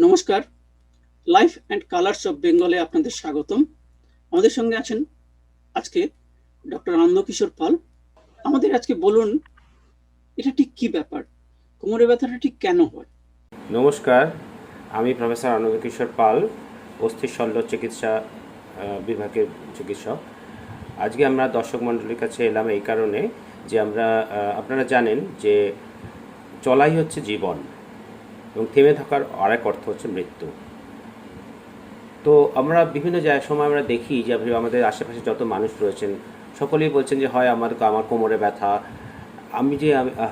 নমস্কার। Life and colours of বেঙ্গলে আপনাদের স্বাগতম। আমাদের সঙ্গে আছেন আজকে ডক্টর আনন্দকিশোর পাল। আমাদের আজকে বলুন, এটা ঠিক কি ব্যাপার? কোমরে ব্যথাটা ঠিক কেন হয়? নমস্কার, আমি প্রফেসর আনন্দকিশোর পাল, অস্থি শল্য চিকিৎসা বিভাগের চিকিৎসক। আজকে আমরা দর্শক মণ্ডলীর কাছে এলাম এই কারণে যে আপনারা জানেন যে চলাই হচ্ছে জীবন এবং থেমে থাকার আরেক অর্থ হচ্ছে মৃত্যু। তো আমরা বিভিন্ন সময় আমরা দেখি যে আমাদের আশেপাশে যত মানুষ রয়েছেন সকলেই বলছেন যে হয় আমার কোমরে ব্যথা। আমি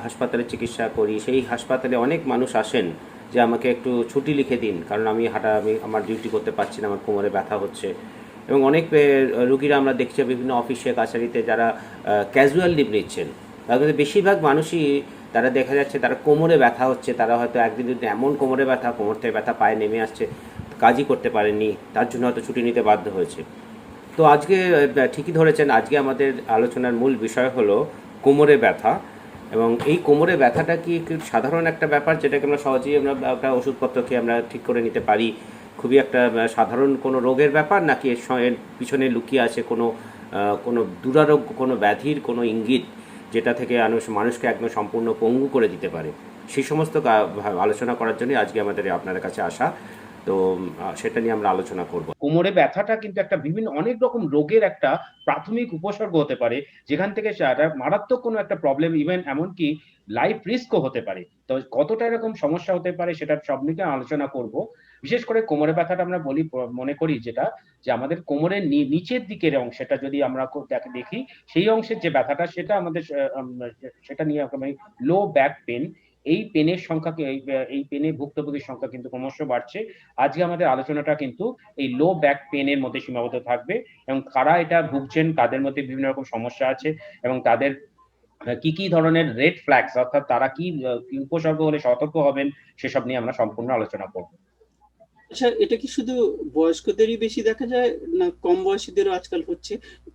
হাসপাতালে চিকিৎসা করি, সেই হাসপাতালে অনেক মানুষ আসেন যে আমাকে একটু ছুটি লিখে দিন, কারণ আমি আমার ডিউটি করতে পারছি না, আমার কোমরে ব্যথা হচ্ছে। এবং অনেক রুগীরা আমরা দেখছি বিভিন্ন অফিসে কাছারিতে যারা ক্যাজুয়াল লিভ নিচ্ছেন, তার মধ্যে বেশিরভাগ মানুষই তারা দেখা যাচ্ছে তারা কোমরে ব্যথা হচ্ছে, তারা হয়তো একদিন দুদিন এমন কোমরে ব্যথা, কোমর থেকে ব্যথা পায়ে নেমে আসছে, কাজই করতে পারেননি, তার জন্য হয়তো ছুটি নিতে বাধ্য হয়েছে। তো আজকে ঠিকই ধরেছেন, আজকে আমাদের আলোচনার মূল বিষয় হলো কোমরে ব্যথা। এবং এই কোমরে ব্যথাটা কি একটু সাধারণ একটা ব্যাপার যেটাকে আমরা সহজেই একটা ওষুধপত্র খেয়ে আমরা ঠিক করে নিতে পারি, খুবই একটা সাধারণ কোনো রোগের ব্যাপার, নাকি এর পিছনে লুকিয়ে আছে কোনো কোনো দুরারোগ্য কোনো ব্যাধির কোনো ইঙ্গিত, যেটা থেকে মানুষকে একদম সম্পূর্ণ পঙ্গু করে দিতে পারে? সেই সমস্ত আলোচনা করার জন্য আজকে আমাদের আপনাদের কাছে আসা। তো সেটা নিয়ে আমরা আলোচনা করব। কোমরে ব্যথাটা কিন্তু একটা অনেক রকম রোগের একটা প্রাথমিক উপসর্গ হতে পারে, যেখান থেকে একটা মারাত্মক কোনো একটা প্রবলেম, ইভেন এমনকি লাইফ রিস্কও হতে পারে। তো কতটা এরকম সমস্যা হতে পারে সেটা সব নিয়ে আলোচনা করব। বিশেষ করে কোমরে ব্যথাটা আমরা মনে করি যেটা, যে আমাদের কোমরের নিচের দিকের অংশটা যদি আমরা দেখি, সেই অংশের যে ব্যথাটা সেটা আমাদের সেটা নিয়ে আমি লো ব্যাক পেন, এই পেনের সংখ্যা এই পেনে ভুক্তভোগীর সংখ্যা কিন্তু ক্রমশ বাড়ছে। আজকে আমাদের আলোচনাটা কিন্তু এই লো ব্যাক পেন এর মধ্যে সীমাবদ্ধ থাকবে, এবং কারা এটা ভুগছেন, তাদের মধ্যে বিভিন্ন রকম সমস্যা আছে, এবং তাদের কি কি ধরনের রেড ফ্ল্যাগস, অর্থাৎ তারা কি উপসর্গ হলে সতর্ক হবেন, সেসব নিয়ে আমরা সম্পূর্ণ আলোচনা করব। আচ্ছা, এটা কি শুধু বয়স্কদেরই বেশি দেখা যায়, না কম বয়সীদেরও আজকাল হচ্ছে?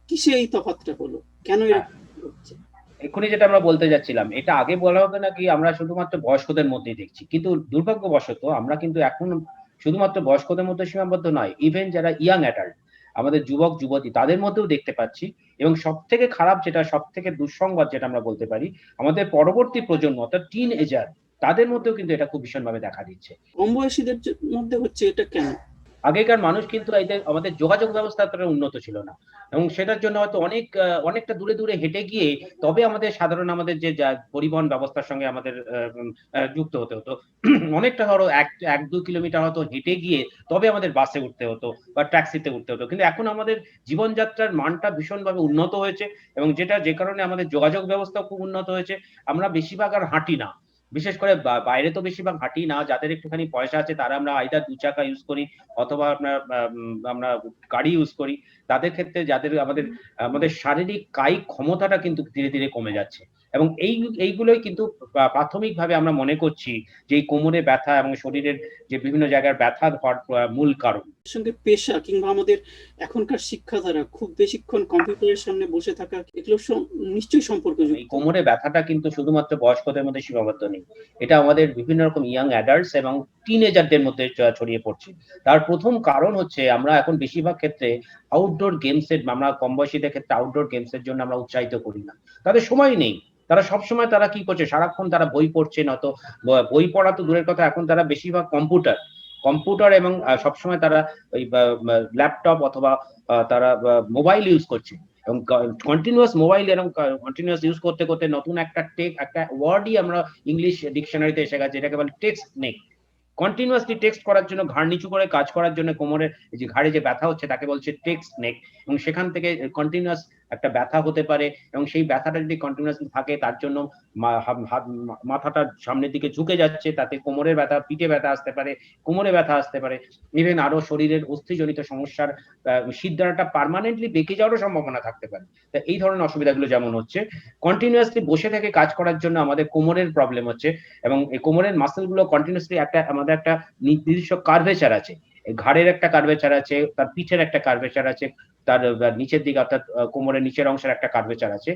কিসে এই তফাৎটা হলো? কেন হ্যাঁ, এরকম হচ্ছে? এক্ষুনি যেটা আমরা বলতে যাচ্ছিলাম, এটা আগে বলা হবে নাকি আমরা শুধুমাত্র বয়স্কদের মধ্যেই দেখছি, কিন্তু দুর্ভাগ্যবশত আমরা কিন্তু এখন শুধুমাত্র বয়স্কদের মধ্যে সীমাবদ্ধ নয়, ইভেন যারা ইয়াং অ্যাডাল্ট, আমাদের যুবক যুবতী, তাদের মধ্যেও দেখতে পাচ্ছি। এবং সব থেকে খারাপ যেটা, সব থেকে দুঃসংবাদ যেটা আমরা বলতে পারি, আমাদের পরবর্তী প্রজন্ম অর্থাৎ টিন এজার, তাদের মধ্যেও কিন্তু এটা খুব ভীষণভাবে দেখা দিচ্ছে। কম বয়সীদের মধ্যে হচ্ছে এটা কেন? আগেকার মানুষ কিন্তু এদের আমাদের যোগাযোগ ব্যবস্থা এতটা উন্নত ছিল না, এবং সেটার জন্য হয়তো অনেকটা দূরে দূরে হেঁটে গিয়ে তবে আমাদের যে পরিবহন ব্যবস্থার সঙ্গে আমাদের যুক্ত হতে হতো। অনেকটা ধরো ১-২ কিলোমিটার হয়তো হেঁটে গিয়ে তবে আমাদের বাসে উঠতে হতো বা ট্যাক্সিতে উঠতে হতো। কিন্তু এখন আমাদের জীবনযাত্রার মানটা ভীষণভাবে উন্নত হয়েছে, এবং যে কারণে আমাদের যোগাযোগ ব্যবস্থাও খুব উন্নত হয়েছে। আমরা বেশিরভাগ আর হাঁটি না। বিশেষ করে বাইরে তো বেশিরভাগ হাঁটি না। যাদের একটুখানি পয়সা আছে তারা আমরা আইদার ২ চাকা ইউজ করি, অথবা আমরা গাড়ি ইউজ করি। তাদের ক্ষেত্রে যাদের আমাদের আমাদের শারীরিক কায়িক ক্ষমতাটা কিন্তু ধীরে ধীরে কমে যাচ্ছে, এবং এইগুলোই কিন্তু প্রাথমিকভাবে আমরা মনে করছি যে এই কোমরে ব্যথা এবং শরীরের যে বিভিন্ন জায়গার ব্যথা হওয়ার মূল কারণ। এর সঙ্গে পেশা কিংবা আমাদের এখনকার শিক্ষাধারা, খুব বেশিক্ষণ কম্পিউটারের সামনে বসে থাকা, এগুলোর নিশ্চয়ই এই সম্পর্কযুক্ত। কোমরে ব্যথাটা কিন্তু শুধুমাত্র বয়স্কদের মধ্যে সীমাবদ্ধ নেই। এটা আমাদের বিভিন্ন রকম ইয়াং অ্যাডাল্টস এবং টিনেজারদের মধ্যে ছড়িয়ে পড়ছে। তার ১ম কারণ হচ্ছে, আমরা এখন বেশিরভাগ ক্ষেত্রে আমরা কম বয়সীদের ক্ষেত্রে আউটডোর গেমস এর জন্য আমরা উৎসাহিত করি না। তাদের সময় নেই। তারা সবসময় তারা কি করছে? সারাক্ষণ তারা বই পড়ছে, নয়তো বই পড়া তো দূরের কথা, এখন তারা বেশিরভাগ কম্পিউটার এবং সবসময় তারা ওই ল্যাপটপ অথবা তারা মোবাইল ইউজ করছে। এবং কন্টিনিউয়াস মোবাইল এবং কন্টিনিউয়াস ইউজ করতে করতে নতুন একটা ওয়ার্ডই আমরা ইংলিশ ডিকশনারিতে এসে গেছে, এটাকে বলে টেক্সট নেক। কন্টিনিউয়াসলি টেক্সট করার জন্য, ঘাড় নিচু করে কাজ করার জন্য কোমরের যে ঘাড়ে যে ব্যথা হচ্ছে তাকে বলছে টেক্সট নেক, এবং সেখান থেকে কন্টিনিউয়াস একটা ব্যথা হতে পারে, এবং সেই ব্যথাটা যদি কন্টিনিউয়াসলি থাকে তার জন্য মাথাটা সামনের দিকে ঝুঁকে যাচ্ছে, তাতে কোমরের ব্যথা, পিঠে ব্যথা আসতে পারে, কোমরে ব্যথা আসতে পারে, ইভেন আরো শরীরের অস্থিজনিত সমস্যার শিরদাঁড়াটা পার্মানেন্টলি বেঁকে যাওয়ারও সম্ভাবনা থাকতে পারে। তা এই ধরনের অসুবিধাগুলো যেমন হচ্ছে, কন্টিনিউয়াসলি বসে থেকে কাজ করার জন্য আমাদের কোমরের প্রবলেম হচ্ছে, এবং এই কোমরের মাসল গুলো কন্টিনিউয়াসলি আমাদের একটা নির্দিষ্ট কার্ভেচার আছে। ঘাড়ের একটা কার্ভেচার আছে, তার পিঠের একটা কার্ভেচার আছে, তার নিচের দিকে অর্থাৎ কোমরের নিচের অংশের একটা কার্ভেচার আছে।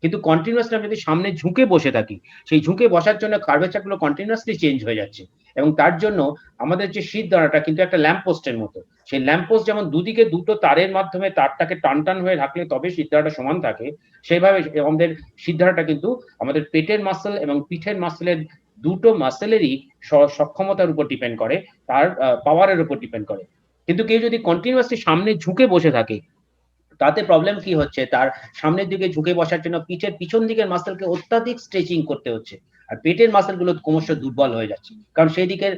কিন্তু কন্টিনিউয়াসলি আমি যদি সামনে ঝুঁকে বসে থাকি, সেই ঝুঁকে বসার জন্য কার্ভেচার গুলো কন্টিনিউয়াসলি চেঞ্জ হয়ে যাচ্ছে, এবং তার জন্য আমাদের যে শীত দাঁড়াটা কিন্তু একটা ল্যাম্প পোস্টের মতো। সেই ল্যাম্প পোস্ট যেমন দুদিকে দুটো তারের মাধ্যমে তারটাকে টান হয়ে রাখলে তবে শীত দাঁড়াটা সমান থাকে, সেইভাবে আমাদের শীত দাঁড়াটা কিন্তু আমাদের পেটের মাসল এবং পিঠের মাসলের দুটো মাসেলেরই সক্ষমতার উপর ডিপেন্ড করে, তার পাওয়ারের উপর ডিপেন্ড করে। কিন্তু কেউ যদি কন্টিনিউয়াসলি সামনে ঝুঁকে বসে থাকে, তাতে প্রবলেম কি হচ্ছে, তার সামনের দিকে ঝুঁকে বসার জন্য পিঠের পিছন দিকের মাসলকে অত্যাধিক স্ট্রেচিং করতে হচ্ছে, আর পেটের মাসলগুলো ক্রমশ দুর্বল হয়ে যাচ্ছে, কারণ সেই দিকের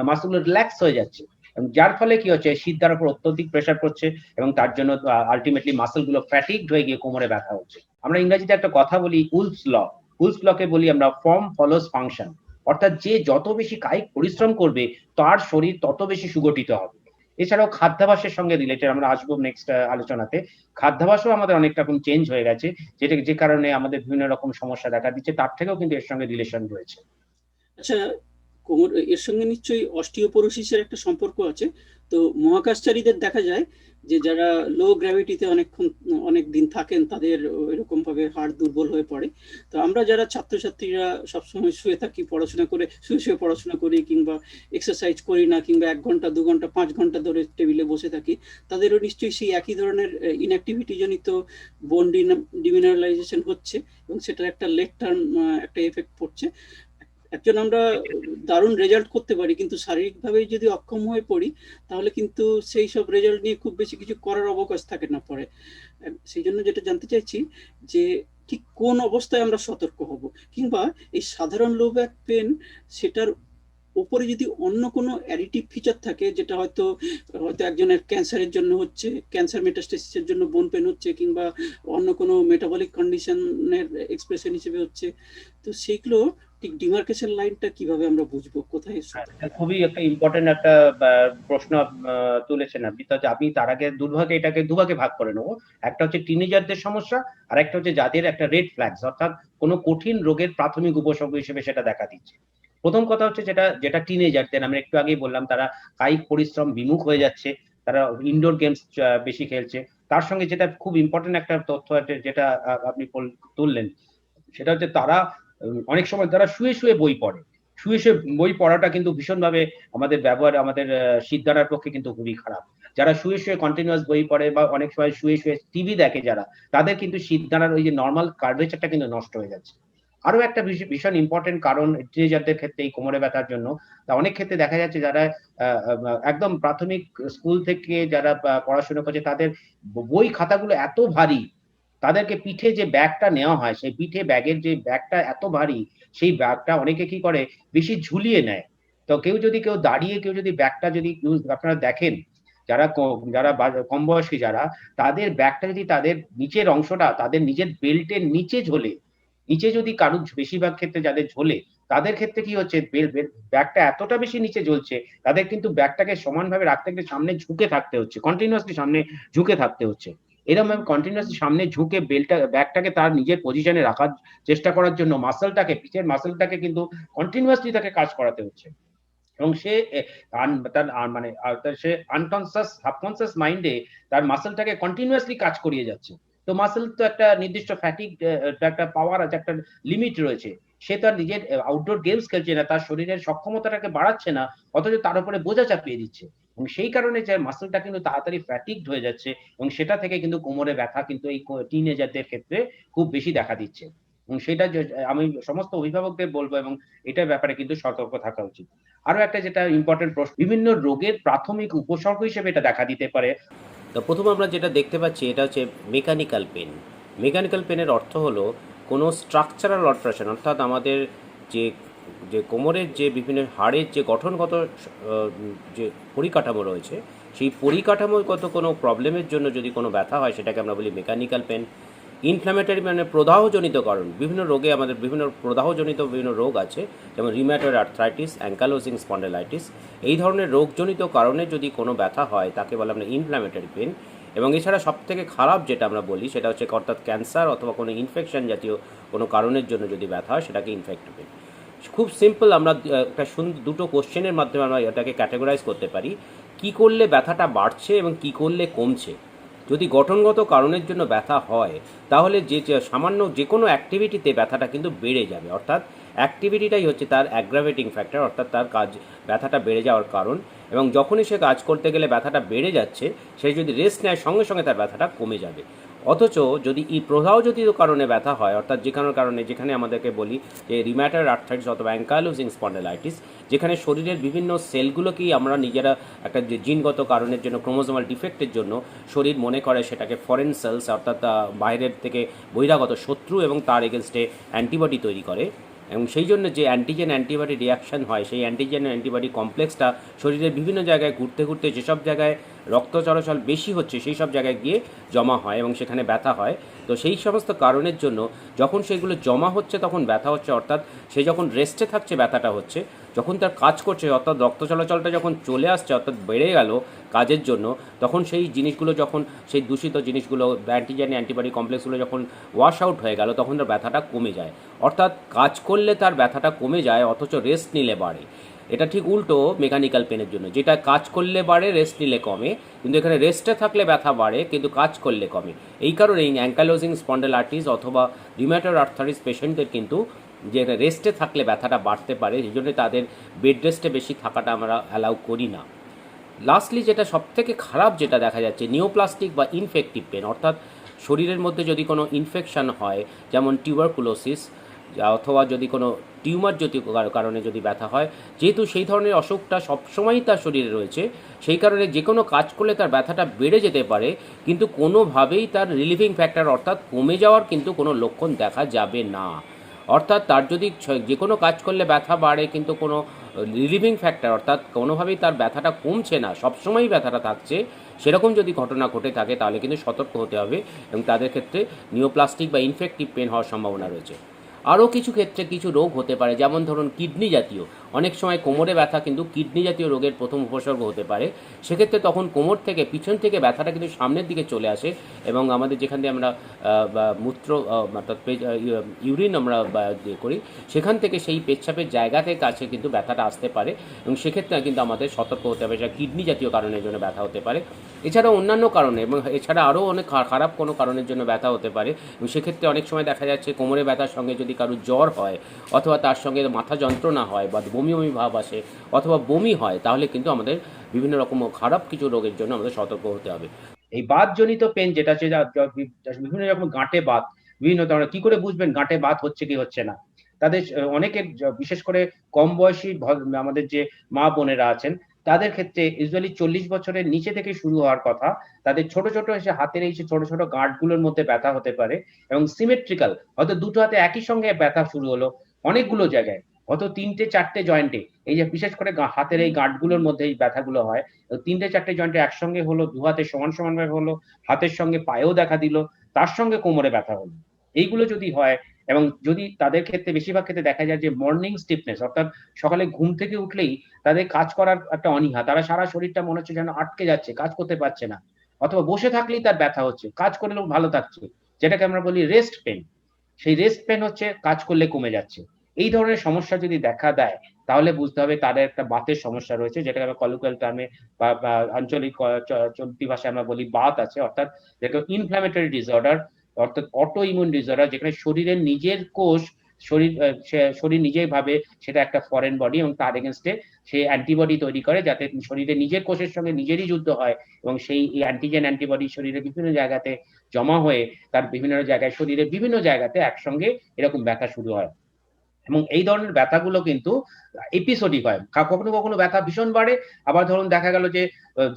মাসলগুলো রিল্যাক্স হয়ে যাচ্ছে, এবং যার ফলে কি হচ্ছে, শীতদার উপর অত্যধিক প্রেসার পড়ছে, এবং তার জন্য আলটিমেটলি মাসলগুলো ফ্যাটিকড হয়ে গিয়ে কোমরে ব্যথা হচ্ছে। আমরা ইংরেজিতে একটা কথা বলি উলফস ল, উলফস লকে বলি আমরা ফর্ম ফলোস ফাংশন, অর্থাৎ যে যত বেশি কায়িক পরিশ্রম করবে তার শরীর তত বেশি সুগঠিত হবে। এছাড়াও খাদ্যাভ্যাসের সঙ্গে রিলেটেড আমরা আসবো নেক্সট আলোচনাতে। খাদ্যাভ্যাসও আমাদের অনেক রকম চেঞ্জ হয়ে গেছে, যে কারণে আমাদের বিভিন্ন রকম সমস্যা দেখা দিচ্ছে, তার থেকেও কিন্তু এর সঙ্গে রিলেশন রয়েছে। আচ্ছা, কোমর এর সঙ্গে নিশ্চয়ই অস্টিওপোরোসিসের একটা সম্পর্ক আছে। তো মহাকাশচারীদের দেখা যায় যে যারা লো গ্র্যাভিটিতে অনেক দিন থাকেন, তাদের এরকম ভাবে হাড় দুর্বল হয়ে পড়ে। তো আমরা যারা ছাত্রছাত্রীরা সবসময় শুয়ে থাকি, পড়াশোনা করে শুয়ে পড়াশোনা করি, কিংবা এক্সারসাইজ করি না, কিংবা 1 ঘন্টা 2 ঘন্টা 5 ঘন্টা ধরে টেবিলে বসে থাকি, তাদেরও নিশ্চয়ই সেই একই ধরনের ইনঅ্যাক্টিভিটি জনিত বোন ডিমিনারালাইজেশন হচ্ছে, এবং সেটার একটা লেট টার্ম একটা এফেক্ট পড়ছে। একজন আমরা দারুণ রেজাল্ট করতে পারি, কিন্তু শারীরিকভাবে যদি অক্ষম হয়ে পড়ি, তাহলে কিন্তু সেই সব রেজাল্ট নিয়ে খুব বেশি কিছু করার অবকাশ থাকে না পরে। সেই জন্য যেটা জানতে চাইছি যে ঠিক কোন অবস্থায় আমরা সতর্ক হব, কিংবা এই সাধারণ লো ব্যাক পেন সেটার উপরে যদি অন্য কোনো অ্যাডিটিভ ফিচার থাকে, যেটা হয়তো একজনের ক্যান্সারের জন্য হচ্ছে, ক্যান্সার মেটাস্টেসিসের জন্য বোন পেন হচ্ছে, কিংবা অন্য কোনো মেটাবলিক কন্ডিশনের এক্সপ্রেশন হিসেবে হচ্ছে, তো সেইগুলো ঠিক ডিমার্কেশন লাইনটা কিভাবে আমরা বুঝবো, কোথায়? খুবই একটা ইম্পর্টেন্ট একটা প্রশ্ন তুলেছেন আপনি। তো আমি তার আগে এটাকে দুভাগে ভাগ করে নেবো। একটা হচ্ছে টিনেজারদের সমস্যা, আর একটা হচ্ছে যাদের একটা রেড ফ্ল্যাগস, অর্থাৎ কোনো কঠিন রোগের প্রাথমিক উপসর্গ হিসেবে সেটা দেখা দিচ্ছে। প্রথম কথা হচ্ছে যেটা টিনেজারদের আমরা একটু আগেই বললাম, তারা কায়িক পরিশ্রম বিমুখ হয়ে যাচ্ছে, তারা ইনডোর গেমস বেশি খেলছে। তার সঙ্গে যেটা খুব ইম্পর্টেন্ট একটা তথ্য আছে, যেটা আপনি তুললেন, সেটা হচ্ছে তারা অনেক সময় তারা শুয়ে বই পড়ে। শুয়ে বই পড়াটা কিন্তু ভীষণভাবে আমাদের শীত দাঁড়ার পক্ষে কিন্তু খুবই খারাপ। যারা শুয়ে কন্টিনিউয়াস বই পড়ে, বা অনেক সময় শুয়ে টিভি দেখে যারা, তাদের কিন্তু শীত দাঁড়ার ওই যে নর্মাল কার্ভেচারটা কিন্তু নষ্ট হয়ে যাচ্ছে। আরো একটা ভীষণ ইম্পর্টেন্ট কারণ টিনেজারদের ক্ষেত্রে এই কোমরে ব্যথার জন্য, তা অনেক ক্ষেত্রে দেখা যাচ্ছে যারা একদম প্রাথমিক স্কুল থেকে যারা পড়াশোনা করছে, তাদের বই খাতাগুলো এত ভারী, তাদেরকে পিঠে যে ব্যাগটা নেওয়া হয়, সেই পিঠে ব্যাগের যে ব্যাগটা এত ভারী, সেই ব্যাগটা অনেকে কি করে বেশি ঝুলিয়ে নেয়। তো কেউ দাঁড়িয়ে যদি ব্যাগটা যদি আপনারা দেখেন, যারা কম বয়সী যারা, তাদের ব্যাগটা যদি তাদের নিচের অংশটা তাদের নিজের বেল্টের নিচে ঝোলে, নিচে যদি কারুর বেশিরভাগ ক্ষেত্রে যাদের ঝোলে, তাদের ক্ষেত্রে কি হচ্ছে, ব্যাগটা এতটা বেশি নিচে ঝুলছে, তাদের কিন্তু ব্যাগটাকে সমানভাবে রাখতে গেলে সামনে ঝুঁকে থাকতে হচ্ছে, কন্টিনিউয়াসলি সামনে ঝুঁকে থাকতে হচ্ছে। এরকম ভাবে কন্টিনিউয়াসলি সামনে ঝুঁকে ব্যাগটাকে তার নিজের পজিশনে রাখার চেষ্টা করার জন্য পিঠের মাসলটাকে কিন্তু কন্টিনিউয়াসলি তাকে কাজ করাতে হচ্ছে, এবং সে আনকনসিয়াস সাবকনসিয়াস মাইন্ডে তার মাসলটাকে কন্টিনিউয়াসলি কাজ করিয়ে যাচ্ছে। তো মাসল তো একটা নির্দিষ্ট ফ্যাটিক, একটা পাওয়ার আছে, একটা লিমিট রয়েছে। সে তার নিজের আউটডোর গেমস খেলছে না, তার শরীরের সক্ষমতাটাকে বাড়াচ্ছে না, অথচ তার উপরে বোঝা চাপিয়ে দিচ্ছে, এবং সেই কারণে যে মাসলটা কিন্তু তাড়াতাড়ি ফ্যাটিকড হয়ে যাচ্ছে, এবং সেটা থেকে কিন্তু কোমরে ব্যথা কিন্তু এই টিনেজারদের ক্ষেত্রে খুব বেশি দেখা দিচ্ছে। এবং সেটা আমি সমস্ত অভিভাবকদের বলবো, এবং এটার ব্যাপারে কিন্তু সতর্ক থাকা উচিত। আরো একটা যেটা ইম্পর্টেন্ট প্রশ্ন, বিভিন্ন রোগের প্রাথমিক উপসর্গ হিসেবে এটা দেখা দিতে পারে। তো প্রথম আমরা যেটা দেখতে পাচ্ছি এটা হচ্ছে মেকানিক্যাল পেন। মেকানিক্যাল পেনের অর্থ হলো কোনো স্ট্রাকচারাল অল্টারেশন, অর্থাৎ আমাদের যে যে কোমরের যে বিভিন্ন হাড়ের যে গঠনগত যে পরিকাঠামো রয়েছে, সেই পরিকাঠামোগত কোনো প্রবলেমের জন্য যদি কোনো ব্যথা হয়, সেটাকে আমরা বলি মেকানিক্যাল পেন। ইনফ্ল্যামেটরি মানে প্রদাহজনিত কারণ, বিভিন্ন রোগে আমাদের বিভিন্ন প্রদাহজনিত বিভিন্ন রোগ আছে, যেমন রিম্যাটয়েড আর্থ্রাইটিস, অ্যাঙ্কালোজিং স্পন্ডাইলাইটিস। এই ধরনের রোগজনিত কারণে যদি কোনো ব্যথা হয়, তাকে বলে আমরা ইনফ্ল্যামেটরি পেন। এবং এছাড়া সবথেকে খারাপ যেটা আমরা বলি, সেটা হচ্ছে অর্থাৎ ক্যান্সার অথবা কোনো ইনফেকশন জাতীয় কোনো কারণের জন্য যদি ব্যথা হয়, সেটাকে ইনফেক্টিভ পেন। খুব সিম্পল, আমরা একটা দুটো কোশ্চেনের মাধ্যমে আমরা এটাকে ক্যাটেগরাইজ করতে পারি, কি করলে ব্যথাটা বাড়ছে এবং কি করলে কমছে। যদি গঠনগত কারণের জন্য ব্যথা হয় তাহলে যে সামান্য যে কোনো অ্যাক্টিভিটিতে ব্যথাটা কিন্তু বেড়ে যাবে, অর্থাৎ অ্যাক্টিভিটিটাই হচ্ছে তার অ্যাগ্রাভেটিং ফ্যাক্টর, অর্থাৎ তার ব্যথাটা বেড়ে যাওয়ার কারণ। এবং যখনই সে কাজ করতে গেলে ব্যথাটা বেড়ে যাচ্ছে, সে যদি রেস্ট নেয় সঙ্গে সঙ্গে তার ব্যথাটা কমে যাবে। অথচ যদি এই প্রদাহজনিত কারণে ব্যথা হয়, অর্থাৎ যেখানে আমাদেরকে বলি যে রিম্যাটয়েড আর্থ্রাইটিস অথবা অ্যাঙ্কাইলোজিং স্পন্ডালাইটিস, যেখানে শরীরের বিভিন্ন সেলগুলোকেই আমরা নিজেরা একটা জিনগত কারণের জন্য, ক্রোমোজোমাল ডিফেক্টের জন্য শরীর মনে করে সেটাকে ফরেন সেলস, অর্থাৎ বাইরের থেকে বহিরাগত শত্রু, এবং তার এগেনস্টে অ্যান্টিবডি তৈরি করে। এবং সেই জন্য যে অ্যান্টিজেন অ্যান্টিবডি রিয়াকশান হয়, সেই অ্যান্টিজেন অ্যান্টিবডি কমপ্লেক্সটা শরীরের বিভিন্ন জায়গায় ঘুরতে ঘুরতে যেসব জায়গায় রক্ত চলাচল বেশি হচ্ছে সেই সব জায়গায় গিয়ে জমা হয় এবং সেখানে ব্যথা হয়। তো সেই সমস্ত কারণের জন্য যখন সেগুলো জমা হচ্ছে তখন ব্যথা হচ্ছে, অর্থাৎ সে যখন রেস্টে থাকছে ব্যথাটা হচ্ছে, যখন তার কাজ করছে অর্থাৎ রক্ত চলাচলটা যখন চলে আসছে অর্থাৎ বেড়ে গেল কাজের জন্য, তখন সেই জিনিসগুলো যখন সেই দূষিত জিনিসগুলো অ্যান্টিজেন অ্যান্টিবডি কমপ্লেক্সগুলো যখন ওয়াশ আউট হয়ে গেল, তখন তার ব্যথাটা কমে যায়। অর্থাৎ কাজ করলে তার ব্যথাটা কমে যায়, অথচ রেস্ট নিলে বাড়ে। এটা ঠিক উল্টো মেকানিক্যাল পেনের জন্য, যেটা কাজ করলে বাড়ে রেস্ট নিলে কমে, কিন্তু এখানে রেস্টে থাকলে ব্যথা বাড়ে কিন্তু কাজ করলে কমে। এই কারণেই অ্যাঙ্কাইলোজিং স্পন্ডালাইটিস অথবা রিউমেটয়েড আর্থ্রাইটিস পেশেন্টদের কিন্তু যে রেস্টে থাকলে ব্যথাটা বাড়তে পারে, এই জন্য তাদের বেড রেস্টে বেশি থাকাটা আমরা অ্যালাউ করি না। লাস্টলি যেটা সবথেকে খারাপ যেটা দেখা যাচ্ছে, নিওপ্লাস্টিক বা ইনফেক্টিভ পেন, অর্থাৎ শরীরের মধ্যে যদি কোনো ইনফেকশান হয়, যেমন টিউবারকুলোসিস অথবা যদি কোনো টিউমার জাতীয় কারণে যদি ব্যথা হয়, যেহেতু সেই ধরনের অসুখটা সবসময়ই তার শরীরে রয়েছে, সেই কারণে যে কোনো কাজ করলে তার ব্যথাটা বেড়ে যেতে পারে, কিন্তু কোনোভাবেই তার রিলিভিং ফ্যাক্টর অর্থাৎ কমে যাওয়ার কিন্তু কোনো লক্ষণ দেখা যাবে না। অর্থাৎ তার যদি যে কোনো কাজ করলে ব্যথা বাড়ে কিন্তু কোনো রিলিভিং ফ্যাক্টর অর্থাৎ কোনোভাবেই তার ব্যথাটা কমছে না, সবসময়ই ব্যথাটা থাকছে, সেরকম যদি ঘটনা ঘটে থাকে তাহলে কিন্তু সতর্ক হতে হবে এবং তাদের ক্ষেত্রে নিওপ্লাস্টিক বা ইনফেক্টিভ পেন হওয়ার সম্ভাবনা রয়েছে। আরও কিছু ক্ষেত্রে কিছু রোগ হতে পারে, যেমন ধরুন কিডনি জাতীয়, অনেক সময় কোমরে ব্যথা কিন্তু কিডনি জাতীয় রোগের প্রথম উপসর্গ হতে পারে। সেক্ষেত্রে তখন কোমর থেকে পিছন থেকে ব্যথাটা কিন্তু সামনের দিকে চলে আসে এবং আমাদের যেখান দিয়ে আমরা মূত্র অর্থাৎ ইউরিন আমরা করি, সেখান থেকে সেই পেচ্ছাপের জায়গাতে কাছে কিন্তু ব্যথাটা আসতে পারে এবং সেক্ষেত্রে কিন্তু আমাদের সতর্ক হতে হবে, সেটা কিডনি জাতীয় কারণের জন্য ব্যথা হতে পারে। এছাড়াও অন্যান্য কারণে এবং এছাড়া আরও অনেক খারাপ কোনো কারণের জন্য ব্যথা হতে পারে এবং সেক্ষেত্রে অনেক সময় দেখা যাচ্ছে কোমরে ব্যথার সঙ্গে যদি কারোর জ্বর হয় অথবা তার সঙ্গে মাথা যন্ত্রণা হয় বা বমি বমি ভাব আসে অথবা বমি হয়, তাহলে কিন্তু আমাদের বিভিন্ন রকম খারাপ কিছু রোগের জন্য আমাদের সতর্ক হতে হবে। এই বাতজনিত পেন যেটা হচ্ছে বিভিন্ন রকম গাঁটে বাত, বিভিন্ন ধরনের, কি করে বুঝবেন গাঁটে বাত হচ্ছে কি হচ্ছে না? তাদের অনেকের বিশেষ করে কম বয়সী আমাদের যে মা বোনেরা আছেন, তাদের ক্ষেত্রে ইউজুয়ালি 40 বছরের নিচে থেকে শুরু হওয়ার কথা। তাদের ছোট ছোট এসে হাতের এই যে ছোট ছোট গাঁটগুলোর মধ্যে ব্যথা হতে পারে এবং সিমেট্রিক্যাল, হয়তো দুটো হাতে একই সঙ্গে ব্যথা শুরু হলো অনেকগুলো জায়গায়, হয়তো 3-4টে জয়েন্টে, এই যে বিশেষ করে হাতের এই গাঁটগুলোর মধ্যে এই ব্যথাগুলো হয়, 3-4টে জয়েন্টে একসঙ্গে হলো, দু হাতে সমান সমান ভাবে হলো, হাতের সঙ্গে পায়েও দেখা দিল, তার সঙ্গে কোমরে ব্যথা হলো। এইগুলো যদি হয় এবং যদি তাদের ক্ষেত্রে বেশিরভাগ ক্ষেত্রে দেখা যায় যে মর্নিং স্টিফনেস, অর্থাৎ সকালে ঘুম থেকে উঠলেই তাদের কাজ করার একটা অনীহা, তারা সারা শরীরটা মনে হচ্ছে যেন আটকে যাচ্ছে, কাজ করতে পারছে না, অথবা বসে থাকলেই তার ব্যথা হচ্ছে, কাজ করলেও ভালো থাকছে, যেটাকে আমরা বলি রেস্ট পেন। সেই রেস্ট পেন হচ্ছে কাজ করলে কমে যাচ্ছে। এই ধরনের সমস্যা যদি দেখা দেয় তাহলে বুঝতে হবে তাদের একটা বাতের সমস্যা রয়েছে, যেটাকে আমরা কলিকুয়াল টার্মে বা আঞ্চলিক চলতি ভাষায় আমরা বলি বাত আছে, অর্থাৎ যেটা ইনফ্ল্যামেটরি ডিসঅর্ডার, অর্থাৎ অটো ইমিউন ডিসঅর্ডার, যেখানে শরীরের নিজের কোষ শরীর নিজেই ভাবে সেটা একটা ফরেন বডি এবং তার এগেনস্টে সে অ্যান্টিবডি তৈরি করে, যাতে শরীরে নিজের কোষের সঙ্গে নিজেরই যুদ্ধ হয় এবং সেই অ্যান্টিজেন অ্যান্টিবডি শরীরের বিভিন্ন জায়গাতে জমা হয়ে তার বিভিন্ন জায়গায় শরীরের বিভিন্ন জায়গাতে একসঙ্গে এরকম ব্যথা শুরু হয়। এবং এই ধরনের ব্যথাগুলো কিন্তু এপিসোডিক হয়, কখনো কখনো ব্যথা ভীষণ বাড়ে, আবার ধরুন দেখা গেল যে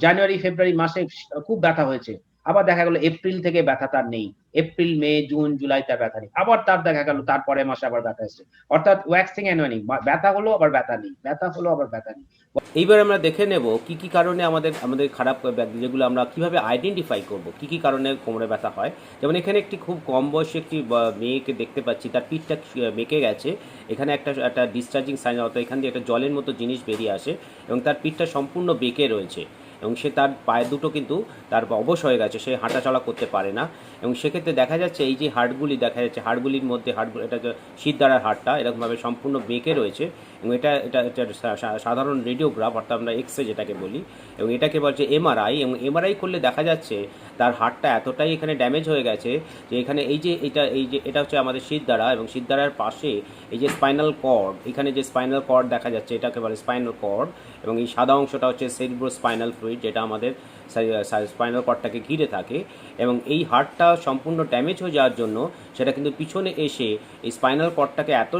জানুয়ারি ফেব্রুয়ারি মাসে খুব ব্যথা হয়েছে, আবার দেখা গেল এপ্রিল থেকে ব্যথা তার নেই, এপ্রিল মে জুন জুলাই তার ব্যথা নেই, আবার তার দেখা গেল তারপরের মাসে আবার ব্যথা এসছে, অর্থাৎ ওয়াক্সিং এন্ড ওয়ানিং, ব্যথা হলো আবার ব্যথা নেই, ব্যথা হলো আবার ব্যথা নেই। এইবার আমরা দেখে নেব কি কি কারণে আমাদের খারাপ যেগুলো আমরা কিভাবে আইডেন্টিফাই করব, কি কি কারণে কোমরে ব্যথা হয়। যেমন এখানে একটি খুব কম বয়সী একটি মেয়েকে দেখতে পাচ্ছি, তার পিঠটা মেকে গেছে, এখানে একটা ডিসচার্জিং সাইন, অর্থাৎ এখান দিয়ে একটা জলের মতো জিনিস বেরিয়ে আসে এবং তার পিঠটা সম্পূর্ণ বেঁকে রয়েছে এবং সে তার পায়ে দুটো কিন্তু তার অবশ হয়ে গেছে, সে হাঁটাচলা করতে পারে না এবং সেক্ষেত্রে দেখা যাচ্ছে এই যে হাড়গুলি দেখা যাচ্ছে, হাড়গুলির মধ্যে এটা শিরদাঁড়ার হাড়টা এরকমভাবে সম্পূর্ণ বেঁকে রয়েছে এবং এটা এটা এটা সাধারণ রেডিওগ্রাফ, অর্থাৎ আমরা এক্স রে যেটাকে বলি, এবং এটাকে বলছে এমআরআই। এবং এমআরআই করলে দেখা যাচ্ছে তার হাড়টা এতটাই এখানে ড্যামেজ হয়ে গেছে যে এখানে এটা হচ্ছে আমাদের শিরদাঁড়া, এবং শিরদাঁড়ার পাশে এই যে স্পাইনাল কর্ড, এখানে যে স্পাইনাল কর্ড দেখা যাচ্ছে এটাকে বলে স্পাইনাল কর্ড, এবং এই সাদা অংশটা হচ্ছে সেরিব্রোস্পাইনাল ফ্লুইড, যেটা আমাদের স্পাইনাল কর্ডটাকে ঘিরে থাকে। এবং এই হাড়টা সম্পূর্ণ ড্যামেজ হয়ে যাওয়ার জন্য সেটা কিন্তু পিছনে এসে এই স্পাইনাল কর্ডটাকে এত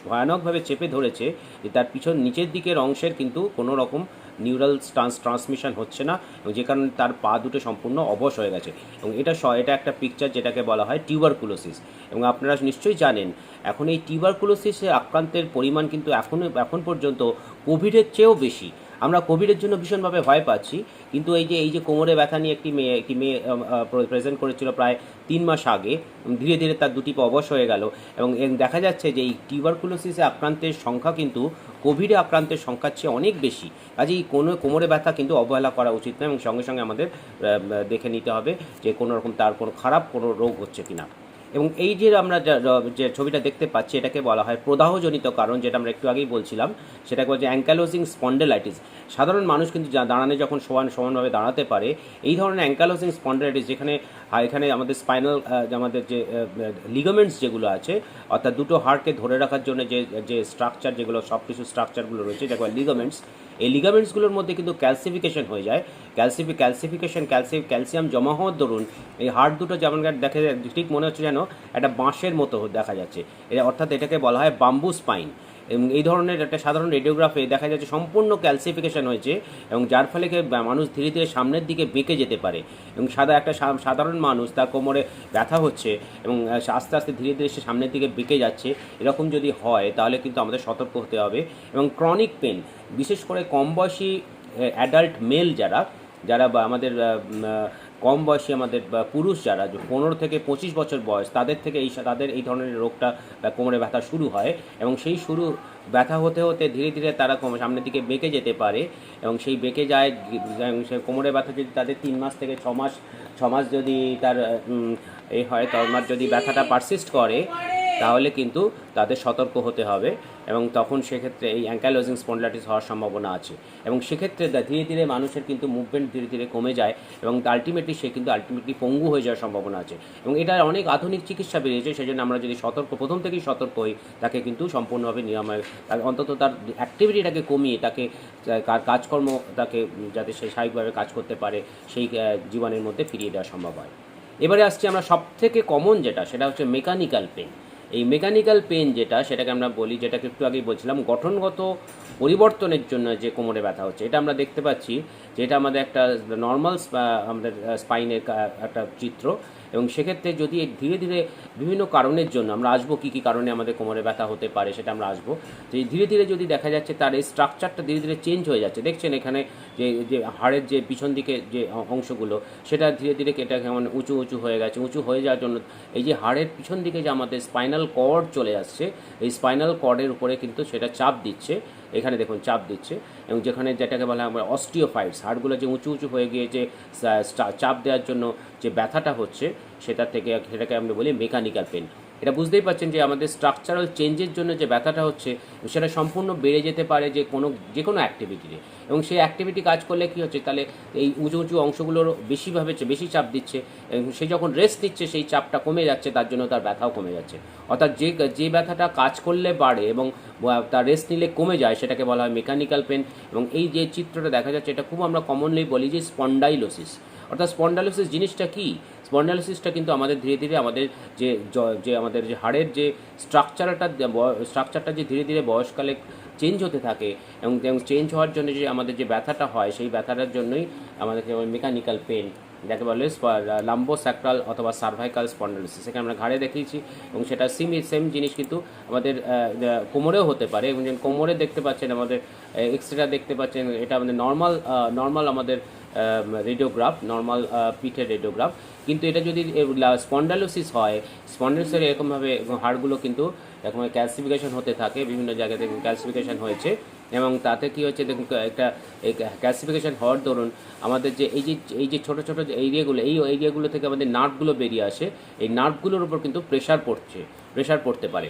ভয়ানকভাবে চেপে ধরেছে যে তার নিচের দিকের অংশের কিন্তু কোনো রকম নিউরাল ট্রান্সমিশন হচ্ছে না, এবং যে কারণে তার পা দুটো সম্পূর্ণ অবশ হয়ে গেছে। এবং এটা একটা পিকচার যেটাকে বলা হয় টিউবারকুলোসিস। এবং আপনারা নিশ্চয়ই জানেন এখন এই টিউবারকুলোসিসে আক্রান্তের পরিমাণ কিন্তু এখন পর্যন্ত কোভিডের চেয়েও বেশি। আমরা কোভিডের জন্য ভীষণভাবে ভয় পাচ্ছি, কিন্তু এই যে কোমরে ব্যথা নিয়ে একটি মেয়ে প্রেজেন্ট করেছিল প্রায় 3 মাস আগে, ধীরে ধীরে তার দুটি পা অবশ হয়ে গেল। এবং দেখা যাচ্ছে যে এই টিউবারকুলোসিসে আক্রান্তের সংখ্যা কিন্তু কোভিডে আক্রান্তের সংখ্যার চেয়ে অনেক বেশি। কাজেই কোমরে ব্যথা কিন্তু অবহেলা করা উচিত নয়, এবং সঙ্গে সঙ্গে আমাদের দেখে নিতে হবে যে কোনো রকম তার কোনো খারাপ কোনো রোগ হচ্ছে কিনা। এবং এই যে আমরা যে ছবিটা দেখতে পাচ্ছি এটাকে বলা হয় প্রদাহজনিত কারণ, যেটা আমরা একটু আগেই বলছিলাম, সেটাকে বলছে অ্যাঙ্কালোজিং স্পন্ডেলাইটিস। সাধারণ মানুষ কিন্তু দাঁড়ানে যখন সমানভাবে দাঁড়াতে পারে, এই ধরনের অ্যাঙ্কালোজিং স্পন্ডেলাইটিস এখানে আমাদের স্পাইনাল আমাদের যে লিগামেন্টস যেগুলো আছে, অর্থাৎ দুটো হাড়কে ধরে রাখার জন্য যে স্ট্রাকচার, যেগুলো সব কিছু স্ট্রাকচারগুলো রয়েছে যেগুলো লিগামেন্টস, এই লিগামেন্টসগুলোর মধ্যে কিন্তু ক্যালসিফিকেশন হয়ে যায়। ক্যালসিয়াম জমা হওয়ার দরুন এই হাড় দুটো যেমন দেখে ঠিক মনে হচ্ছে যেন একটা বাঁশের মতো দেখা যাচ্ছে, অর্থাৎ এটাকে বলা হয় বাম্বু স্পাইন। এবং এই ধরনের একটা সাধারণ রেডিওগ্রাফে দেখা যাচ্ছে সম্পূর্ণ ক্যালসিফিকেশন হয়েছে, এবং যার ফলে মানুষ ধীরে ধীরে সামনের দিকে বেঁকে যেতে পারে। এবং সাধারণ মানুষ তার কোমরে ব্যথা হচ্ছে এবং আস্তে আস্তে ধীরে ধীরে সে সামনের দিকে বেঁকে যাচ্ছে, এরকম যদি হয় তাহলে কিন্তু আমাদের সতর্ক হতে হবে। এবং ক্রনিক পেন, বিশেষ করে কম বয়সী অ্যাডাল্ট মেল যারা বা আমাদের কম বয়সী আমাদের পুরুষ যারা 15 থেকে 25 বছর বয়স, তাদের এই ধরনের রোগটা কোমরে ব্যথা শুরু হয়, এবং সেই ব্যথা হতে হতে ধীরে ধীরে তারা সামনের দিকে বেঁকে যেতে পারে। এবং সেই বেঁকে যায়, সেই কোমরে ব্যথা যদি তাদের 3 মাস থেকে 6 মাস যদি তার হয়, তার যদি ব্যথাটা পারসিস্ট করে, তাহলে কিন্তু তাদের সতর্ক হতে হবে। এবং তখন সেক্ষেত্রে এই অ্যাঙ্কাইলোজিং স্পন্ডিলাইটিস হওয়ার সম্ভাবনা আছে। এবং সেক্ষেত্রে ধীরে ধীরে মানুষের কিন্তু মুভমেন্ট ধীরে ধীরে কমে যায়, এবং আলটিমেটলি পঙ্গু হয়ে যাওয়ার সম্ভাবনা আছে। এবং এটার অনেক আধুনিক চিকিৎসা বেরিয়েছে, সেই জন্য আমরা যদি প্রথম থেকেই সতর্ক হই, তাকে কিন্তু সম্পূর্ণভাবে নিরাময়, অন্তত তার অ্যাক্টিভিটিটাকে কমিয়ে তাকে কাজকর্ম যাতে সে স্বাভাবিকভাবে কাজ করতে পারে সেই জীবনের মধ্যে ফিরিয়ে দেওয়া সম্ভব হয়। এবারে আসছি আমরা সবথেকে কমন সেটা হচ্ছে মেকানিক্যাল পেন। এই মেকানিক্যাল পেন সেটাকে আমরা বলি, যেটাকে একটু আগেই বলছিলাম, গঠনগত পরিবর্তনের জন্য যে কোমরে ব্যথা হচ্ছে, এটা আমরা দেখতে পাচ্ছি যে এটা আমাদের একটা নর্মাল আমাদের স্পাইনের একটা চিত্র। এবং সেক্ষেত্রে যদি ধীরে ধীরে বিভিন্ন কারণের জন্য আমরা আসবো কী কারণে আমাদের কোমরে ব্যথা হতে পারে সেটা আমরা আসবো, যে ধীরে ধীরে যদি দেখা যাচ্ছে তার এই স্ট্রাকচারটা ধীরে ধীরে চেঞ্জ হয়ে যাচ্ছে। দেখছেন এখানে যে হাড়ের যে পিছন দিকে যে অংশগুলো, সেটা ধীরে ধীরে এটা কেমন উঁচু হয়ে গেছে। উঁচু হয়ে যাওয়ার জন্য এই যে হাড়ের পিছন দিকে যে আমাদের স্পাইনাল কর্ড চলে আসছে, এই স্পাইনাল কর্ডের উপরে কিন্তু সেটা চাপ দিচ্ছে। এখানে দেখুন চাপ দিচ্ছে, এবং যেটাকে বলা হয় আমরা অস্টিওফাইটস, হাড়গুলো যে উঁচু হয়ে গিয়ে যে চাপ দেওয়ার জন্য যে ব্যথাটা হচ্ছে, সেটাকে আমরা বলি মেকানিক্যাল পেন। এটা বুঝতেই পারছেন যে আমাদের স্ট্রাকচারাল চেঞ্জের জন্য যে ব্যথাটা হচ্ছে, সেটা সম্পূর্ণ বেড়ে যেতে পারে যে কোনো অ্যাক্টিভিটিতে। এবং সেই অ্যাক্টিভিটি কাজ করলে কী হচ্ছে, তাহলে এই উঁচু অংশগুলোর বেশি চাপ দিচ্ছে, এবং সে যখন রেস্ট নিচ্ছে সেই চাপটা কমে যাচ্ছে, তার জন্য তার ব্যথাও কমে যাচ্ছে। অর্থাৎ যে ব্যথাটা কাজ করলে বাড়ে এবং তার রেস্ট নিলে কমে যায়, সেটাকে বলা হয় মেকানিক্যাল পেন। এবং এই যে চিত্রটা দেখা যাচ্ছে, এটা খুব আমরা কমনলি বলি যে স্পন্ডাইলোসিস। অর্থাৎ স্পন্ডাইলোসিস জিনিসটা কী? স্পন্ডাইলোসিসটা কিন্তু আমাদের ধীরে ধীরে আমাদের যে আমাদের যে হাড়ের যে স্ট্রাকচারটা যে ধীরে ধীরে বয়সকালে চেঞ্জ হতে থাকে, এবং চেঞ্জ হওয়ার জন্য যে আমাদের যে ব্যথাটা হয়, সেই ব্যথাটার জন্যই আমাদেরকে মেকানিক্যাল পেন, যাকে বলে লাম্বোস্যাক্রাল অথবা সার্ভাইকাল স্পন্ডাইলোসিস। সেখানে আমরা ঘাড়ে দেখিয়েছি, এবং সেটা সেম জিনিস কিন্তু আমাদের কোমরেও হতে পারে। এবং কোমরে দেখতে পাচ্ছেন আমাদের এক্সরেটা দেখতে পাচ্ছেন, এটা আমাদের নর্মাল আমাদের রেডিওগ্রাফ, নর্মাল পিঠের রেডিওগ্রাফ। কিন্তু এটা যদি স্পন্ডাইলোসিস হয়, স্পন্ডাইলোসিসের এরকমভাবে হাড়গুলো কিন্তু এরকম ক্যালসিফিকেশন হতে থাকে, বিভিন্ন জায়গাতে ক্যালসিফিকেশন হয়েছে। এবং তাতে কী হচ্ছে দেখুন, একটা ক্যালসিফিকেশন হওয়ার দরুন আমাদের যে এই যে ছোটো ছোটো এরিয়াগুলো থেকে আমাদের নার্ভগুলো বেরিয়ে আসে, এই নার্ভগুলোর উপর কিন্তু প্রেশার পড়তে পারে।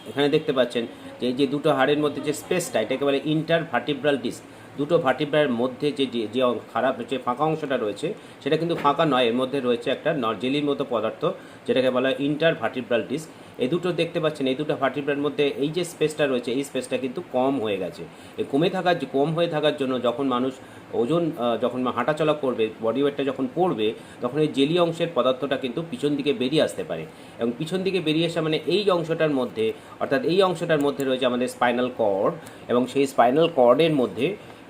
এখানে দেখতে পাচ্ছেন যে এই যে দুটো হাড়ের মধ্যে যে স্পেসটা, এটাকে বলে ইন্টারভার্টিব্রাল ডিস্ক। দুটো ভার্টিব্রার মধ্যে যে যে যে খারাপ যে ফাঁকা অংশটা রয়েছে, সেটা কিন্তু ফাঁকা নয়, এর মধ্যে রয়েছে একটা জেলির মতো পদার্থ, যেটাকে বলা হয় ইন্টারভার্টিব্রাল ডিস্ক। এই দুটো দেখতে পাচ্ছেন, এই দুটো ভার্টিব্রার মধ্যে এই যে স্পেসটা রয়েছে, এই স্পেসটা কিন্তু কম হয়ে গেছে। এই কম হয়ে থাকার জন্য যখন মানুষ ওজন যখন হাঁটাচলা করবে, বডি ওয়েটটা যখন পড়বে, তখন এই জেলি অংশের পদার্থটা কিন্তু পিছন দিকে বেরিয়ে আসতে পারে। এবং পিছন দিকে বেরিয়ে আসা মানে এই অংশটার মধ্যে, অর্থাৎ এই অংশটার মধ্যে রয়েছে আমাদের স্পাইনাল কর্ড, এবং সেই স্পাইনাল কর্ডের মধ্যে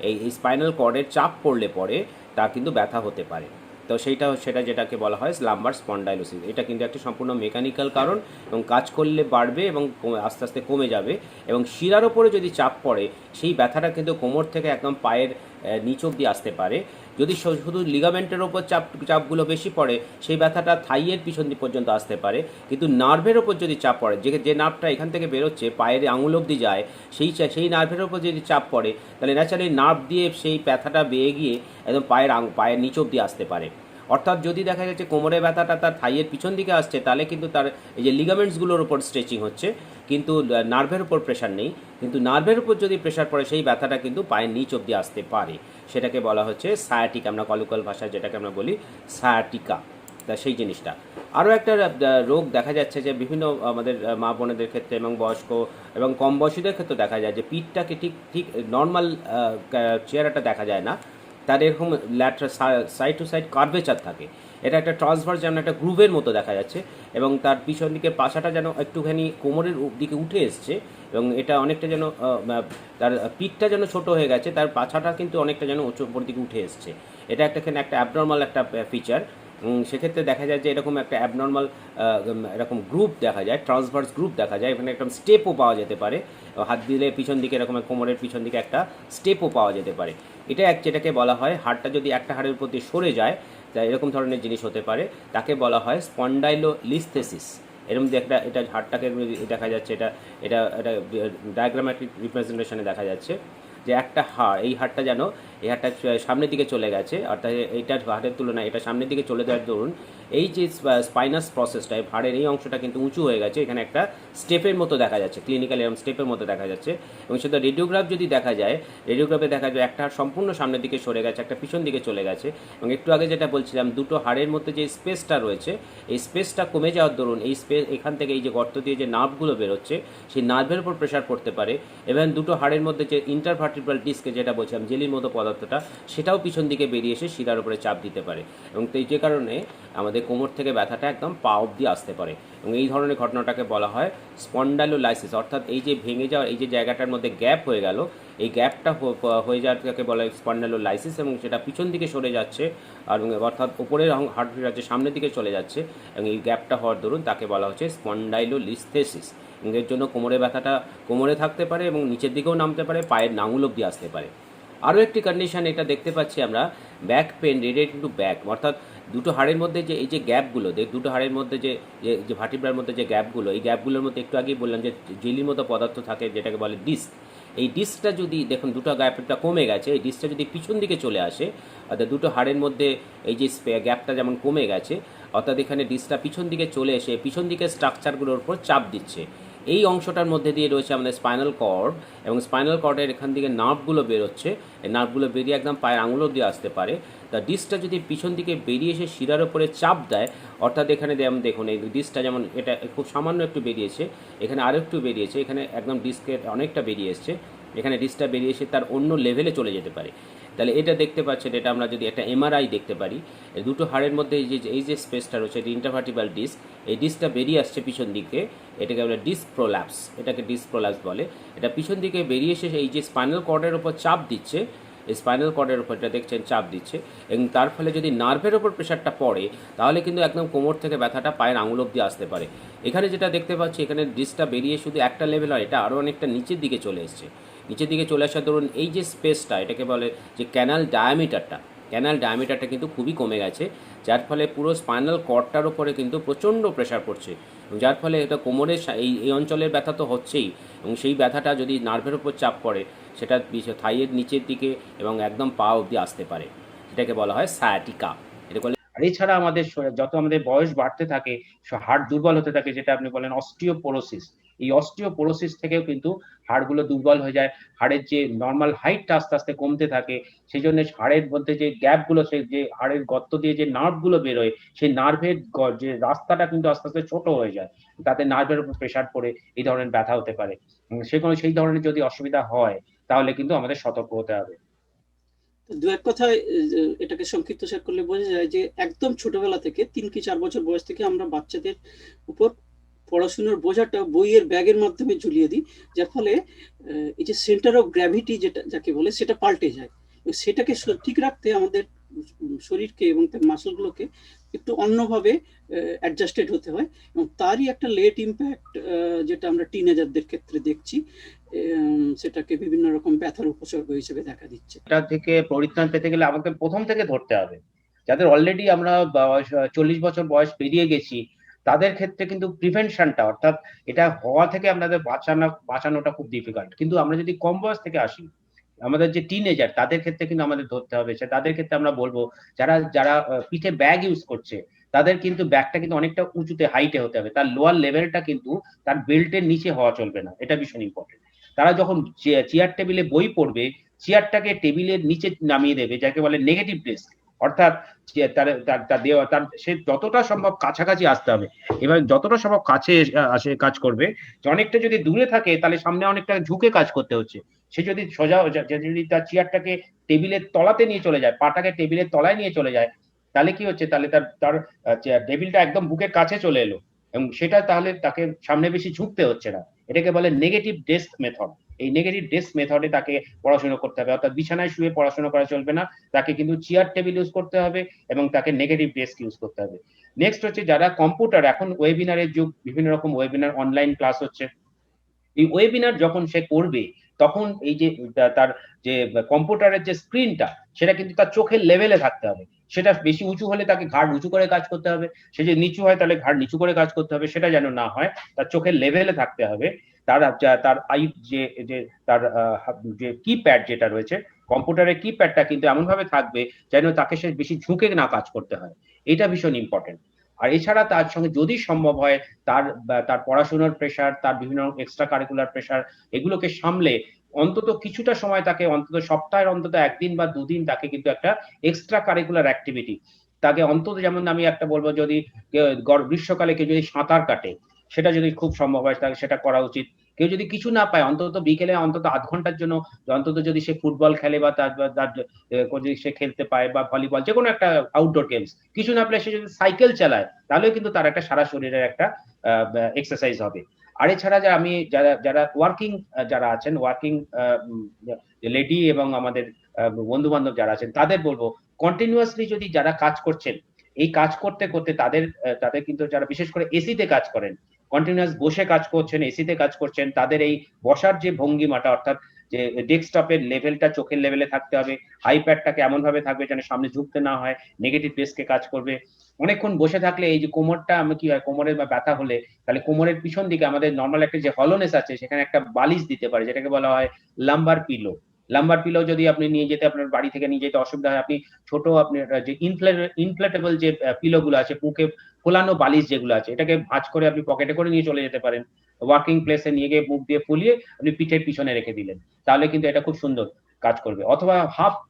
এই স্পাইনাল কর্ডের চাপ পড়লে পরে তা কিন্তু ব্যথা হতে পারে। তো সেটা যেটাকে বলা হয় লাম্বার স্পন্ডাইলোসিস। এটা কিন্তু একটা সম্পূর্ণ মেকানিক্যাল কারণ, এবং কাজ করলে বাড়বে এবং আস্তে আস্তে কমে যাবে। এবং শিরার ওপরে যদি চাপ পড়ে, সেই ব্যথাটা কিন্তু কোমর থেকে একদম পায়ের নিচ অবধি আসতে পারে। যদি শুধু লিগামেন্টের ওপর চাপগুলো বেশি পড়ে, সেই ব্যথাটা থাইয়ের পিছন দিক পর্যন্ত আসতে পারে। কিন্তু নার্ভের ওপর যদি চাপ পড়ে, যে নার্ভটা এখান থেকে বেরোচ্ছে পায়ের আঙুল অবধি যায়, সেই নার্ভের ওপর যদি চাপ পড়ে, তাহলে ন্যাচারালি নার্ভ দিয়ে সেই ব্যথাটা বেয়ে গিয়ে একদম পায়ের নিচ অবধি আসতে পারে। অর্থাৎ যদি দেখা যাচ্ছে কোমরের ব্যথাটা তার থাইয়ের পিছন দিকে আসছে, তাহলে কিন্তু তার এই যে লিগামেন্টসগুলোর উপর স্ট্রেচিং হচ্ছে, কিন্তু নার্ভের উপর প্রেশার নেই। কিন্তু নার্ভের উপর যদি প্রেশার পড়ে, সেই ব্যথাটা কিন্তু পায়ের নিচ অবধি আসতে পারে। সেটাকে বলা হচ্ছে সায়াটিকা, আমরা কলিকাল ভাষায় যেটাকে আমরা বলি সায়াটিকা। তা সেই জিনিসটা। আরও একটা রোগ দেখা যাচ্ছে যে বিভিন্ন আমাদের মা বোনেদের ক্ষেত্রে এবং বয়স্ক এবং কম বয়সীদের ক্ষেত্রে দেখা যায় যে পিঠটাকে ঠিক নর্মাল চেহারাটা দেখা যায় না, তার এরকম সাইড টু সাইড কার্ভেচার থাকে। এটা একটা ট্রান্সভার্স যেন একটা গ্রুভের মতো দেখা যাচ্ছে, এবং তার পিছন দিকের পাশাটা যেন একটুখানি কোমরের দিকে উঠে এসছে, এবং এটা অনেকটা যেন তার পিঠটা যেন ছোট হয়ে গেছে, তার পাছাটা কিন্তু অনেকটা যেন উপর দিকে উঠে এসছে। এটা একটা অ্যাবনর্মাল একটা ফিচার। সেক্ষেত্রে দেখা যায় যে এরকম একটা অ্যাবনর্মাল এরকম গ্রুপ দেখা যায়, ট্রান্সভার্স গ্রুপ দেখা যায়। এখানে একটা স্টেপও পাওয়া যেতে পারে, হাত দিলে পিছন দিকে এরকম কোমরের পিছন দিকে একটা স্টেপও পাওয়া যেতে পারে। যেটাকে বলা হয়, হাড়টা যদি একটা হাড়ের উপর দিয়ে সরে যায়, তা এরকম ধরনের জিনিস হতে পারে, তাকে বলা হয় স্পন্ডাইলোলিস্থেসিস। এরকম এটা হাড়টাকে দেখা যাচ্ছে, এটা এটা এটা ডায়াগ্রামেটিক রিপ্রেজেন্টেশনে দেখা যাচ্ছে যে একটা হাড়, এই হাড়টা সামনের দিকে চলে গেছে, অর্থাৎ এইটার হাড়ের তুলনায় এটা সামনের দিকে চলে যাওয়ার দরুন এই যে স্পাইনাস প্রসেসটা, হাড়ের এই অংশটা কিন্তু উঁচু হয়ে গেছে। এখানে একটা স্টেপের মতো দেখা যাচ্ছে, ক্লিনিক্যাল এরকম স্টেপের মতো দেখা যাচ্ছে। এবং সেটা রেডিওগ্রাফ যদি দেখা যায়, রেডিওগ্রাফে দেখা যায় একটা হাড় সম্পূর্ণ সামনের দিকে সরে গেছে, একটা পিছন দিকে চলে গেছে। এবং একটু আগে যেটা বলছিলাম, দুটো হাড়ের মধ্যে যে স্পেসটা রয়েছে, এই স্পেসটা কমে যাওয়ার দরুন এখান থেকে এই যে গর্ত দিয়ে যে নার্ভগুলো বেরোচ্ছে, সেই নার্ভের উপর প্রেশার পড়তে পারে। এবং দুটো হাড়ের মধ্যে যে ইন্টারভার্টিব্রাল ডিস্ক যেটা বলছিলাম, জেলির মতো পদার্থটা, সেটাও পিছন দিকে বেরিয়ে এসে শিরার উপরে চাপ দিতে পারে, এবং যে কারণে আমাদের কোমর থেকে ব্যথাটা একদম পা অবধি আসতে পারে। এবং এই ধরনের ঘটনাটাকে বলা হয় স্পন্ডাইলোলাইসিস। অর্থাৎ এই যে ভেঙে যাওয়া, এই যে জায়গাটার মধ্যে গ্যাপ হয়ে গেল, এই গ্যাপটা হয়ে যাওয়াটাকে বলা হয় স্পন্ডাইলোলাইসিস, এবং সেটা পিছন দিকে সরে যাচ্ছে, আর অর্থাৎ উপরের হাড়টা সামনের দিকে চলে যাচ্ছে, এবং এই গ্যাপটা হওয়ার দরুন তাকে বলা হচ্ছে স্পন্ডাইলোলিস্থেসিস। এর জন্য কোমরের ব্যথাটা কোমরে থাকতে পারে এবং নিচের দিকেও নামতে পারে, পায়ের আঙুল অবধি আসতে পারে। আরও একটি কন্ডিশন এটা দেখতে পাচ্ছি আমরা, back pain related to back, অর্থাৎ দুটো হাড়ের মধ্যে যে এই যে গ্যাপগুলো, দুটো হাড়ের মধ্যে যে ভার্টিব্রার মধ্যে যে গ্যাপগুলো, এই গ্যাপগুলোর মধ্যে একটু আগেই বললাম যে জেলির মতো পদার্থ থাকে, যেটাকে বলে ডিস্ক। এই ডিস্কটা যদি দেখুন, দুটো গ্যাপটা কমে গেছে, এই ডিস্কটা যদি পিছন দিকে চলে আসে, অর্থাৎ দুটো হাড়ের মধ্যে এই যে গ্যাপটা যেমন কমে গেছে, অর্থাৎ এখানে ডিস্কটা পিছন দিকে চলে এসে পিছন দিকের স্ট্রাকচারগুলোর উপর চাপ দিচ্ছে। এই অংশটার মধ্যে দিয়ে রয়েছে আমাদের স্পাইনাল কর্ড, এবং স্পাইনাল কর্ডের এখান থেকে নার্ভগুলো বেরোচ্ছে, এই নার্ভগুলো বেরিয়ে একদম পায়ের আঙুল অবধি আসতে পারে। তা ডিস্কটা যদি পিছন দিকে বেরিয়ে এসে শিরার উপরে চাপ দেয়, অর্থাৎ এখানে দেখুন এই ডিস্কটা যেমন এটা খুব সামান্য একটু বেরিয়েছে, এখানে আরও একটু বেরিয়েছে, এখানে একদম ডিস্কের অনেকটা বেরিয়ে এসছে, এখানে ডিস্কটা বেরিয়ে এসে তার অন্য লেভেলে চলে যেতে পারে। তাহলে এটা দেখতে পাচ্ছেন, এটা আমরা যদি একটা এমআরআই দেখতে পারি, এই দুটো হাড়ের মধ্যে এই যে স্পেসটা রয়েছে, ইন্টারভার্টিব্রাল ডিস্ক, এই ডিস্কটা বেরিয়ে আসছে পিছন দিকে, এটাকে বলে ডিস্ক প্রোল্যাপস, এটাকে ডিস্ক প্রোল্যাপস বলে। এটা পিছন দিকে বেরিয়ে এসে এই যে স্পাইনাল কর্ডের উপর চাপ দিচ্ছে, এই স্পাইনাল কর্ডের উপর এটা দেখছেন চাপ দিচ্ছে, এবং তার ফলে যদি নার্ভের ওপর প্রেশারটা পড়ে, তাহলে কিন্তু একদম কোমর থেকে ব্যথাটা পায়ের আঙুল অবধি আসতে পারে। এখানে যেটা দেখতে পাচ্ছি, এখানে ডিস্কটা বেরিয়ে শুধু একটা লেভেল হয়, এটা আরও অনেকটা নিচের দিকে চলে এসছে। নিচের দিকে চলে আসার ধরুন এই যে স্পেসটা, এটাকে বলে যে ক্যানাল ডায়ামিটারটা কিন্তু খুবই কমে গেছে, যার ফলে পুরো স্পাইনাল কর্ডটার উপরে কিন্তু প্রচণ্ড প্রেশার পড়ছে, যার ফলে এটা কোমরের এই অঞ্চলের ব্যথা তো হচ্ছেই, এবং সেই ব্যথাটা যদি নার্ভের উপর চাপ পড়ে, সেটা থাইয়ের নিচের দিকে এবং একদম পা অবধি আসতে পারে। এটাকে বলা হয় সায়াটিকা। আর এছাড়া আমাদের যত আমাদের বয়স বাড়তে থাকে, হাড় দুর্বল হতে থাকে, যেটা আপনি বলেন অস্টিওপোরোসিস, এই অস্টিওপোরোসিস থেকেও কিন্তু হাড়গুলো দুর্বল হয়ে যায়। হাড়ের যে নরমাল হাইটটা আস্তে আস্তে কমতে থাকে। সেজন্য হাড়ের মধ্যে যে গ্যাপগুলো, সেই যে হাড়ের গর্ত দিয়ে যে নার্ভগুলো বেরোয়, সেই নার্ভের যে রাস্তাটা কিন্তু আস্তে আস্তে ছোট হয়ে যায়। তাতে নার্ভের উপর প্রেসার পড়ে এই ধরনের ব্যথা হতে পারে। সেই ধরনের যদি অসুবিধা হয় তাহলে কিন্তু আমাদের সতর্ক হতে হবে। দু এক কথায় এটাকে সংক্ষিপ্তসার করলে বোঝা যায় যে একদম ছোটবেলা থেকে ৩ কি ৪ বছর বয়স থেকে আমরা বাচ্চাদের উপর পড়াশোনার বোঝাটা বইয়ের ব্যাগের মাধ্যমে ঝুলিয়ে দিই, যার ফলে এই যে সেন্টার অফ গ্র্যাভিটি যেটা যাকে বলে সেটা পাল্টে যায়। এবং সেটাকে ঠিক রাখতে আমাদের শরীরকে এবং তার মাসলগুলোকে একটু অন্যভাবে অ্যাডজাস্টেড হতে হয়, এবং তারই একটা লেট ইম্প্যাক্ট যেটা আমরা টিনেজারদের ক্ষেত্রে দেখছি, সেটাকে বিভিন্ন রকম ব্যথার উপসর্গ হিসেবে দেখা দিচ্ছে। এটা থেকে পরিত্রাণ পেতে গেলে আমাকে প্রথম থেকে ধরতে হবে। যাদের অলরেডি আমরা 40 বছর বয়স পেরিয়ে গেছি, তাদের ক্ষেত্রে কিন্তু প্রিভেনশনটা, অর্থাৎ এটা হওয়া থেকে আমাদের বাঁচানোটা খুব ডিফিকাল্ট। কিন্তু আমরা যদি কম বয়স থেকে আসি, আমাদের যে টিনেজার তাদের ক্ষেত্রে কিন্তু আমাদের ধরতে হবে। তাদের ক্ষেত্রে আমরা বলবো, যারা যারা পিঠে ব্যাগ ইউজ করছে, তাদের কিন্তু ব্যাগটা কিন্তু অনেকটা উঁচুতে হাইটে হতে হবে। তার লোয়ার লেভেলটা কিন্তু তার বেল্টের নিচে হওয়া চলবে না। এটা ভীষণ ইম্পর্টেন্ট। তারা যখন চেয়ার টেবিলে বই পড়বে, চেয়ারটাকে টেবিলের নিচে নামিয়ে দেবে, যাকে বলে নেগেটিভ ডেস্ক। অর্থাৎ তার সে যতটা সম্ভব কাছাকাছি আসতে হবে। এবার যতটা সম্ভব কাছে আসে কাজ করবে। অনেকটা যদি দূরে থাকে তাহলে সামনে অনেকটা ঝুঁকে কাজ করতে হচ্ছে। সে যদি সোজা যদি তার চেয়ারটাকে টেবিলের তলাতে নিয়ে চলে যায়, পাটাকে টেবিলের তলায় নিয়ে চলে যায়, তাহলে কি হচ্ছে, তাহলে তার টেবিলটা একদম বুকের কাছে চলে এলো, এবং সেটা তাহলে তাকে সামনে বেশি ঝুঁকতে হচ্ছে না। এটাকে বলে নেগেটিভ ডেস্ক মেথড। এই নেগেটিভ ডেস্ক মেথডে তাকে পড়াশোনা করতে হবে। অর্থাৎ বিছানায় শুয়ে পড়াশোনা করা চলবে না, তাকে কিন্তু চেয়ার টেবিল ইউজ করতে হবে এবং তাকে নেগেটিভ ডেস্ক ইউজ করতে হবে। নেক্সট হচ্ছে যারা কম্পিউটার, এখন ওয়েবিনারের যুগ, বিভিন্ন রকম ওয়েবিনার অনলাইন ক্লাস হচ্ছে। এই ওয়েবিনার যখন সে করবে, তখন এই যে তার যে কম্পিউটারের যে স্ক্রিনটা, সেটা কিন্তু তার চোখের লেভেলে থাকতে হবে। সেটা বেশি উঁচু হলে তাকে ঘাড় উঁচু করে কাজ করতে হবে, সে যে নিচু হয় তাহলে ঘাড় নিচু করে কাজ করতে হবে, সেটা যেন না হয়, তার চোখের লেভেলে থাকতে হবে। তার তার আই যে তার যে কিপ্যাড যেটা রয়েছে, কম্পিউটারের কিপ্যাডটা কিন্তু এমন ভাবে থাকবে যেন তাকে সে বেশি ঝুঁকে না কাজ করতে হয়। এটা ভীষণ ইম্পর্টেন্ট। আর এছাড়া তার সঙ্গে যদি সম্ভব হয়, তার পড়াশোনার প্রেশার, তার বিভিন্ন এক্সট্রা কারিকুলার প্রেশার, এগুলোকে সামলে অন্তত কিছুটা সময় তাকে, অন্তত সপ্তাহের অন্তত ১ দিন বা ২ দিন তাকে কিন্তু একটা এক্সট্রা কারিকুলার অ্যাক্টিভিটি তাকে অন্তত, যেমন আমি একটা বলবো, যদি গ্রীষ্মকালে কেউ যদি সাঁতার কাটে, সেটা যদি খুব সম্ভব হয় তাহলে সেটা করা উচিত। কেউ যদি কিছু না পায়, অন্তত বিকেলে অন্তত ০.৫ ঘন্টার জন্য অন্তত যদি সে ফুটবল খেলে বা তার যদি সে খেলতে পায়, বা ভলিবল, যেকোনো একটা আউটডোর গেমস, কিছু না পেলে সে যদি সাইকেল চালায়, তাহলেও কিন্তু তার একটা সারা শরীরের একটা এক্সারসাইজ হবে। আর এছাড়া আমি যারা যারা ওয়ার্কিং যারা আছেন, ওয়ার্কিং লেডি এবং আমাদের বন্ধু বান্ধব যারা আছেন, তাদের বলবো কন্টিনিউয়াসলি যদি যারা কাজ করছেন, এই কাজ করতে করতে তাদের কিন্তু, যারা বিশেষ করে এসিতে কাজ করেন, কন্টিনিউয়াস বসে কাজ করছেন, এসিতে কাজ করছেন, তাদের এই বসার যে ভঙ্গিমাটা, অর্থাৎ যে ডেস্কটপের লেভেলটা চোখের লেভেলে থাকতে হবে, আইপ্যাডটাকে এমন ভাবে থাকবে যেন সামনে ঝুঁকতে না হয়, নেগেটিভ ডেস্কে কাজ করবে। অনেকক্ষণ বসে থাকলে এই যে কোমরটা, আমি কি হয়, কোমরের বা ব্যথা হলে, তাহলে কোমরের পিছন দিকে আমাদের নরমাল একটা যে হলোনেস আছে, সেখানে একটা বালিশ দিতে পারে, যেটাকে বলা হয় লাম্বার পিলো। লাম্বার পিলো যদি আপনি নিয়ে যেতে, আপনার বাড়ি থেকে নিয়ে যেতে অসুবিধা হয়, আপনি ছোট, আপনার যে ইনফ্লেটেবল যে পিলো গুলো আছে, বুকে ফোলানো বালিশ যেগুলো আছে, এটাকে ভাঁজ করে আপনি পকেটে করে নিয়ে চলে যেতে পারেন। ওয়ার্কিং প্লেসে নিয়ে গিয়ে মুখ দিয়ে ফুলিয়ে আপনি পিঠের পিছনে রেখে দিলেন, তাহলে কিন্তু এটা খুব সুন্দর কাজ করবে। অথবা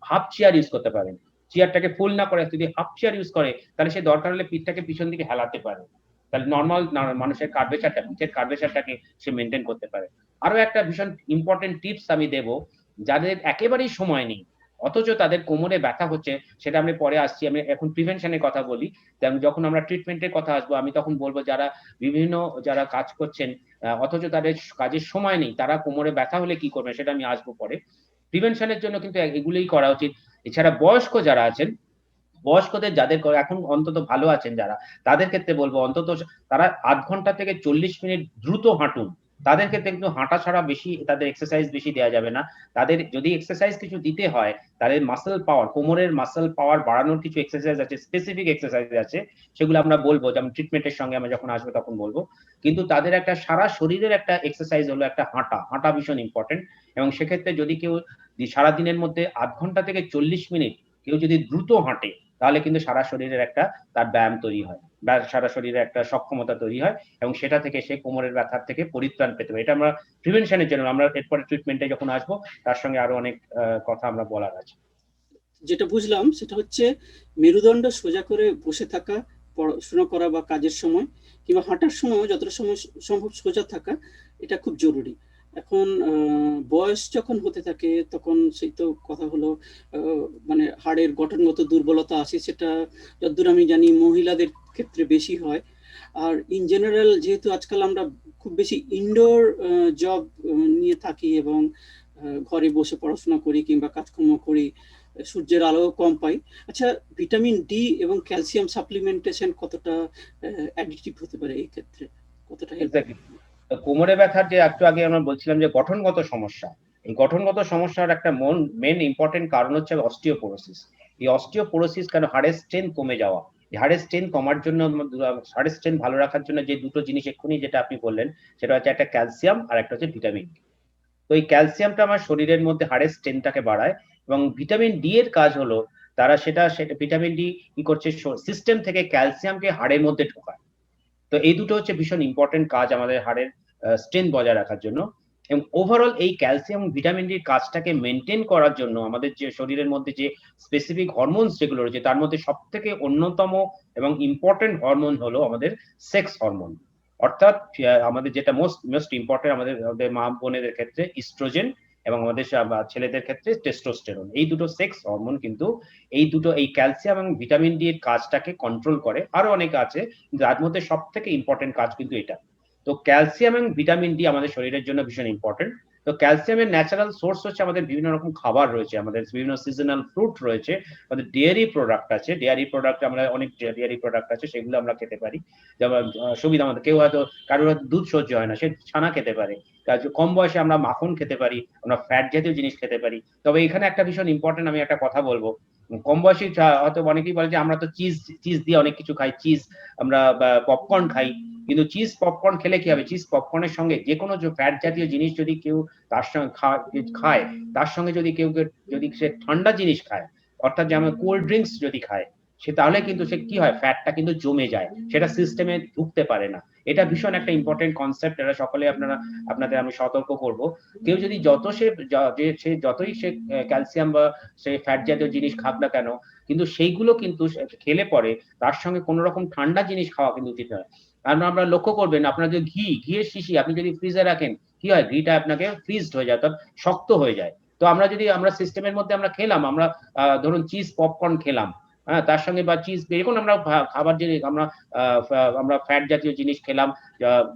হাফ চেয়ার ইউজ করতে পারেন। চেয়ারটাকে ফুল না করে যদি হাফ চেয়ার ইউজ করে, তাহলে সে দরকার হলে পিঠটাকে পিছন দিকে হেলাতে পারে। তাহলে নরমাল মানুষের কার্ভেচারটা, পিঠের কার্ভেচারটাকে সে মেনটেন করতে পারে। আরো একটা ভীষণ ইম্পর্টেন্ট টিপস আমি দেব, যাদের একেবারেই সময় নেই অথচ তাদের কোমরে ব্যথা হচ্ছে, সেটা আমি পরে আসছি। আমি এখন প্রিভেনশনের কথা বলি। যখন আমরা ট্রিটমেন্টের কথা আসবো, আমি তখন বলবো যারা কাজ করছেন অথচ তাদের কাজের সময় নেই, তারা কোমরে ব্যথা হলে কি করবে, সেটা আমি আসবো পরে। প্রিভেনশনের জন্য কিন্তু এগুলোই করা উচিত। এছাড়া বয়স্ক যারা আছেন, বয়স্কদের যাদের এখন অন্তত ভালো আছেন যারা, তাদের ক্ষেত্রে বলবো অন্তত তারা ০.৫ ঘন্টা থেকে ৪০ মিনিট দ্রুত হাঁটুন। তাদের ক্ষেত্রে কিন্তু হাঁটা ছাড়া বেশি তাদের এক্সারসাইজ বেশি দেওয়া যাবে না। তাদের যদি এক্সারসাইজ কিছু দিতে হয়, তাদের মাসল পাওয়ার, কোমরের মাসল পাওয়ার বাড়ানোর কিছু এক্সারসাইজ আছে, স্পেসিফিক এক্সারসাইজ আছে, সেগুলো আমরা বলবো, যেমন ট্রিটমেন্টের সঙ্গে আমরা যখন আসবো তখন বলবো। কিন্তু তাদের একটা সারা শরীরের একটা এক্সারসাইজ হলো একটা হাঁটা ভীষণ ইম্পর্টেন্ট। এবং সেক্ষেত্রে যদি কেউ সারাদিনের মধ্যে ০.৫ ঘন্টা থেকে ৪০ মিনিট কেউ যদি দ্রুত হাঁটে, তাহলে কিন্তু সারা শরীরের একটা তার ব্যায়াম তৈরি হয় বা সারা শরীরে একটা সক্ষমতা তৈরি হয়, এবং সেটা থেকে সে কোমরের ব্যথার থেকে পরিত্রাণ পেতে পারে। এটা আমরা প্রিভেনশনের জন্য, আমরা এরপরে ট্রিটমেন্টে যখন আসবো তার সঙ্গে আরো অনেক কথা আমরা বলার আছে। যেটা বুঝলাম সেটা হচ্ছে মেরুদণ্ড সোজা করে বসে থাকা, পড়াশোনা করা বা কাজের সময় কিংবা হাঁটার সময় যতটা সময় সম্ভব সোজা থাকা, এটা খুব জরুরি। এখন বয়স যখন হতে থাকে তখন সেই তো কথা হলো মানে হাড়ের গঠনগত দুর্বলতা আসে, সেটা যতদূর আমি জানি মহিলাদের ক্ষেত্রে বেশি হয়। আর ইন জেনারেল যেহেতু আজকাল আমরা খুব বেশি ইনডোর জব নিয়ে থাকি এবং ঘরে বসে পড়াশোনা করি কিংবা কাজকর্ম করি, সূর্যের আলো কম পাই। আচ্ছা, ভিটামিন ডি এবং ক্যালসিয়াম সাপ্লিমেন্টেশন কতটা অ্যাডিটিভ হতে পারে এই ক্ষেত্রে, কতটা হেল্প? এক্স্যাক্টলি। কোমরে ব্যথার যে একটু আগে আমরা বলছিলাম যে গঠনগত সমস্যা, এই গঠনগত সমস্যার একটা মেন ইম্পর্টেন্ট কারণ হচ্ছে অস্টিওপোরোসিস। এই অস্টিওপোরোসিস কেন? হাড়ের স্ট্রেংথ কমে যাওয়া। এই হাড়ের স্ট্রেংথ কমার জন্য, হাড়ের স্ট্রেংথ ভালো রাখার জন্য যে দুটো জিনিস এক্ষুনি যেটা আপনি বললেন, সেটা হচ্ছে একটা ক্যালসিয়াম আর একটা হচ্ছে ভিটামিন। তো এই ক্যালসিয়ামটা আমার শরীরের মধ্যে হাড়ের স্ট্রেংথটাকে বাড়ায়, এবং ভিটামিন ডি এর কাজ হলো তারা সেটা ভিটামিন ডি কি করছে, সিস্টেম থেকে ক্যালসিয়ামকে হাড়ের মধ্যে ঢোকায়। তো এই দুটো হচ্ছে ভীষণ ইম্পর্টেন্ট কাজ আমাদের হাড়ের স্ট্রেংথ বজায় রাখার জন্য। এবং ওভারঅল এই ক্যালসিয়াম ভিটামিন ডির কাজটাকে মেনটেন করার জন্য আমাদের যে শরীরের মধ্যে যে স্পেসিফিক হরমোনস যেগুলো রয়েছে, তার মধ্যে সব থেকে অন্যতম এবং ইম্পর্টেন্ট হরমোন হলো আমাদের সেক্স হরমোন। অর্থাৎ আমাদের যেটা মোস্ট ইম্পর্টেন্ট আমাদের মা বোনেদের ক্ষেত্রে ইস্ট্রোজেন, এবং আমাদের ছেলেদের ক্ষেত্রে টেস্টোস্টেরন। এই দুটো সেক্স হরমোন কিন্তু এই ক্যালসিয়াম এবং ভিটামিন ডি এর কাজটাকে কন্ট্রোল করে। আরো অনেক আছে, কিন্তু তার মধ্যে সব থেকে ইম্পর্টেন্ট কাজ কিন্তু এটা। তো ক্যালসিয়াম এবং ভিটামিন ডি আমাদের শরীরের জন্য ভীষণ ইম্পর্টেন্ট। তো ক্যালসিয়ামের ন্যাচারাল সোর্স হচ্ছে আমাদের বিভিন্ন রকম খাবার রয়েছে, আমাদের বিভিন্ন সিজনাল ফ্রুট রয়েছে, আমাদের ডেয়ারি প্রোডাক্ট আছে। ডেয়ারি প্রোডাক্ট আমরা অনেক ডেয়ারি প্রোডাক্ট আছে, সেগুলো আমরা খেতে পারি। যেমন সুবিধা আমাদের, কেউ হয়তো কারোর হয়তো দুধ সহ্য হয় না, সে ছানা খেতে পারে। কম বয়সে আমরা মাখন খেতে পারি, আমরা ফ্যাট জাতীয় জিনিস খেতে পারি। তবে এখানে একটা ভীষণ ইম্পর্টেন্ট আমি একটা কথা বলবো, কম বয়সী হয়তো অনেকেই বলে যে আমরা তো চিজ চিজ দিয়ে অনেক কিছু খাই, চিজ আমরা পপকর্ন খাই। কিন্তু চিজ পপকর্ন খেলে কি হবে? চিজ পপকর্নের সঙ্গে যে কোনো ফ্যাট জাতীয় জিনিস যদি কেউ তার সঙ্গে খায়, তার সঙ্গে যদি সে ঠান্ডা জিনিস খায়, অর্থাৎ যেমন কোল্ড ড্রিঙ্কস যদি খায়, সে তাহলে কিন্তু সে কি হয়, ফ্যাটটা কিন্তু জমে যায়, সেটা সিস্টেমে ঢুকতে পারে না। এটা ভীষণ একটা ইম্পর্টেন্ট কনসেপ্ট, এটা সকলে আপনাদের আমি সতর্ক করব। কেউ যদি সে যতই সে ক্যালসিয়াম বা সে ফ্যাট জাতীয় জিনিস খাক না কেন, কিন্তু সেইগুলো কিন্তু খেলে পরে তার সঙ্গে কোনো রকম ঠান্ডা জিনিস খাওয়া কিন্তু উচিত নয়। কারণ আমরা লক্ষ্য করবেন, আপনার যদি ঘিয়ের শিশি আপনি যদি ফ্রিজে রাখেন, কি হয়, ঘিটা আপনাকে ফ্রিজড হয়ে যায়, অর্থাৎ শক্ত হয়ে যায়। তো আমরা সিস্টেমের মধ্যে আমরা খেলাম, আমরা ধরুন চিজ পপকর্ন খেলাম, হ্যাঁ, তার সঙ্গে বা চিজ বেগুন আমরা খাবার জিনিস আমরা ফ্যাট জাতীয় জিনিস খেলাম,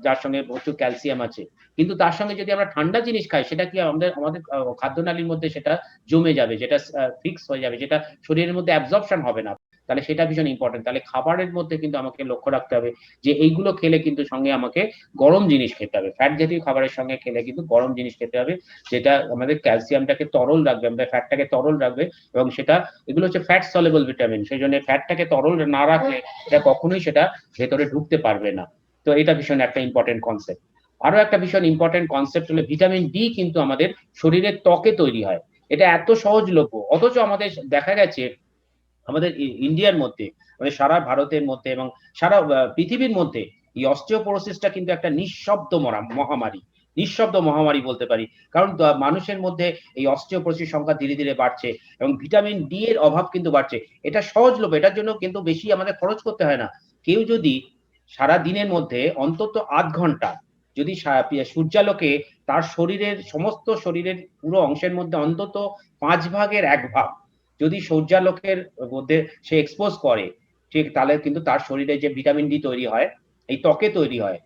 যার সঙ্গে প্রচুর ক্যালসিয়াম আছে। কিন্তু তার সঙ্গে যদি আমরা ঠান্ডা জিনিস খাই, সেটা কি আমাদের আমাদের খাদ্যনালীর মধ্যে সেটা জমে যাবে, যেটা ফিক্স হয়ে যাবে, যেটা শরীরের মধ্যে অ্যাবজর্পশন হবে না। তাহলে সেটা ভীষণ ইম্পর্টেন্ট। তাহলে খাবারের মধ্যে কিন্তু আমাকে লক্ষ্য রাখতে হবে যে এইগুলো খেলে কিন্তু সঙ্গে আমাকে গরম জিনিস খেতে হবে। ফ্যাট জাতীয় খাবারের সঙ্গে খেলে কিন্তু গরম জিনিস খেতে হবে, যেটা আমাদের ক্যালসিয়ামটাকে তরল রাখবে, আমাদের ফ্যাটটাকে তরল রাখবে। এবং এগুলো হচ্ছে ফ্যাট সলেবল ভিটামিন, সেই জন্য ফ্যাটটাকে তরল না রাখলে এটা কখনোই সেটা ভেতরে ঢুকতে পারবে না। তো এটা ভীষণ একটা ইম্পর্টেন্ট কনসেপ্ট। আরো একটা ভীষণ ইম্পর্টেন্ট কনসেপ্ট হলো ভিটামিন ডি কিন্তু আমাদের শরীরের ত্বকে তৈরি হয়। এটা এত সহজলভ্য, অথচ আমাদের দেখা গেছে আমাদের ইন্ডিয়ার মধ্যে, আমাদের সারা ভারতের মধ্যে এবং সারা পৃথিবীর মধ্যে এই অস্টিওপোরোসিসটা কিন্তু একটা নিঃশব্দ মহামারী বলতে পারি। কারণ মানুষের মধ্যে এই অস্টিওপোরোসিস সংখ্যা ধীরে ধীরে বাড়ছে, এবং ভিটামিন ডি এর অভাব কিন্তু বাড়ছে। এটা সহজলভ্য, এটার জন্য কিন্তু বেশি আমাদের খরচ করতে হয় না। কেউ যদি সারা দিনের মধ্যে অন্তত ৮ ঘন্টা যদি সূর্যালোকে তার সমস্ত শরীরের পুরো অংশের মধ্যে অন্তত 1/5 যদি সূর্যালোকের মধ্যে সে এক্সপোজ করে, ঠিক, তাহলে কিন্তু তার শরীরে যে ভিটামিন ডি তৈরি হয়, এই ত্বকে তৈরি হয়,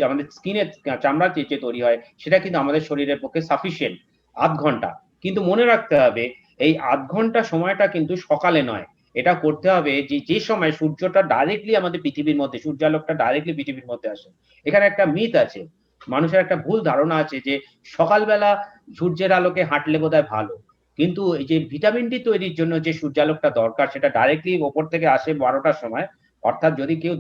আমাদের স্কিনের চামড়া যে তৈরি হয়, সেটা কিন্তু আমাদের শরীরের পক্ষে সাফিসিয়েন্ট ৮ ঘন্টা। কিন্তু মনে রাখতে হবে, এই ৮ ঘন্টা সময়টা কিন্তু সকালে নয়, এটা করতে হবে যে সময় সূর্যটা ডাইরেক্টলি আমাদের পৃথিবীর মধ্যে, সূর্যালোকটা ডাইরেক্টলি পৃথিবীর মধ্যে আসে। এখানে একটা মিথ আছে, মানুষের একটা ভুল ধারণা আছে যে সকালবেলা সূর্যের আলোকে হাঁটলে বোধহয় ভালো। কিন্তু এই যে ভিটামিন ডি তৈরির জন্য যে সূর্যালোকটা দরকার, সেটা ডাইরেক্টলি ওপর থেকে আসে 12টার সময়। অর্থাৎ যদি কেউ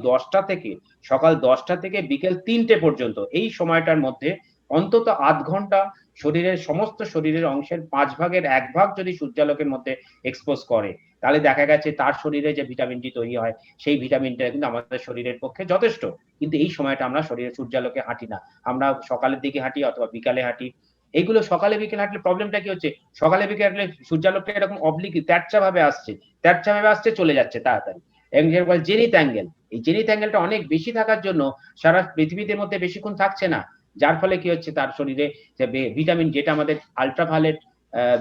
সকাল 10টা থেকে বিকেল 3টে পর্যন্ত এই সময়টার মধ্যে অন্তত আধ ঘন্টা শরীরের সমস্ত শরীরের অংশের 5 ভাগের 1 ভাগ যদি সূর্যালোকের মধ্যে এক্সপোজ করে, তাহলে দেখা গেছে তার শরীরে যে ভিটামিন ডি তৈরি হয়, সেই ভিটামিনটা কিন্তু আমাদের শরীরের পক্ষে যথেষ্ট। কিন্তু এই সময়টা আমরা শরীরে সূর্যালোকে হাঁটি না। আমরা সকালের দিকে হাঁটি অথবা বিকালে হাঁটি। এইগুলো সকালে বিকেলে হাঁটলে প্রবলেমটা কি হচ্ছে? সকালে বিকেলে হাঁটলে সূর্যালোকটা এরকম অবলিক তেরছা ভাবে আসছে। তেরছা ভাবে আসছে, চলে যাচ্ছে তাড়াতাড়ি। এর বলে জেনিথ অ্যাঙ্গেল। এই জেনিথ অ্যাঙ্গেলটা অনেক বেশি থাকার জন্য সারা পৃথিবীর মধ্যে বেশিক্ষণ থাকছে না। যার ফলে কি হচ্ছে, তার শরীরে যে ভিটামিন যেটা আমাদের আল্ট্রাভায়োলেট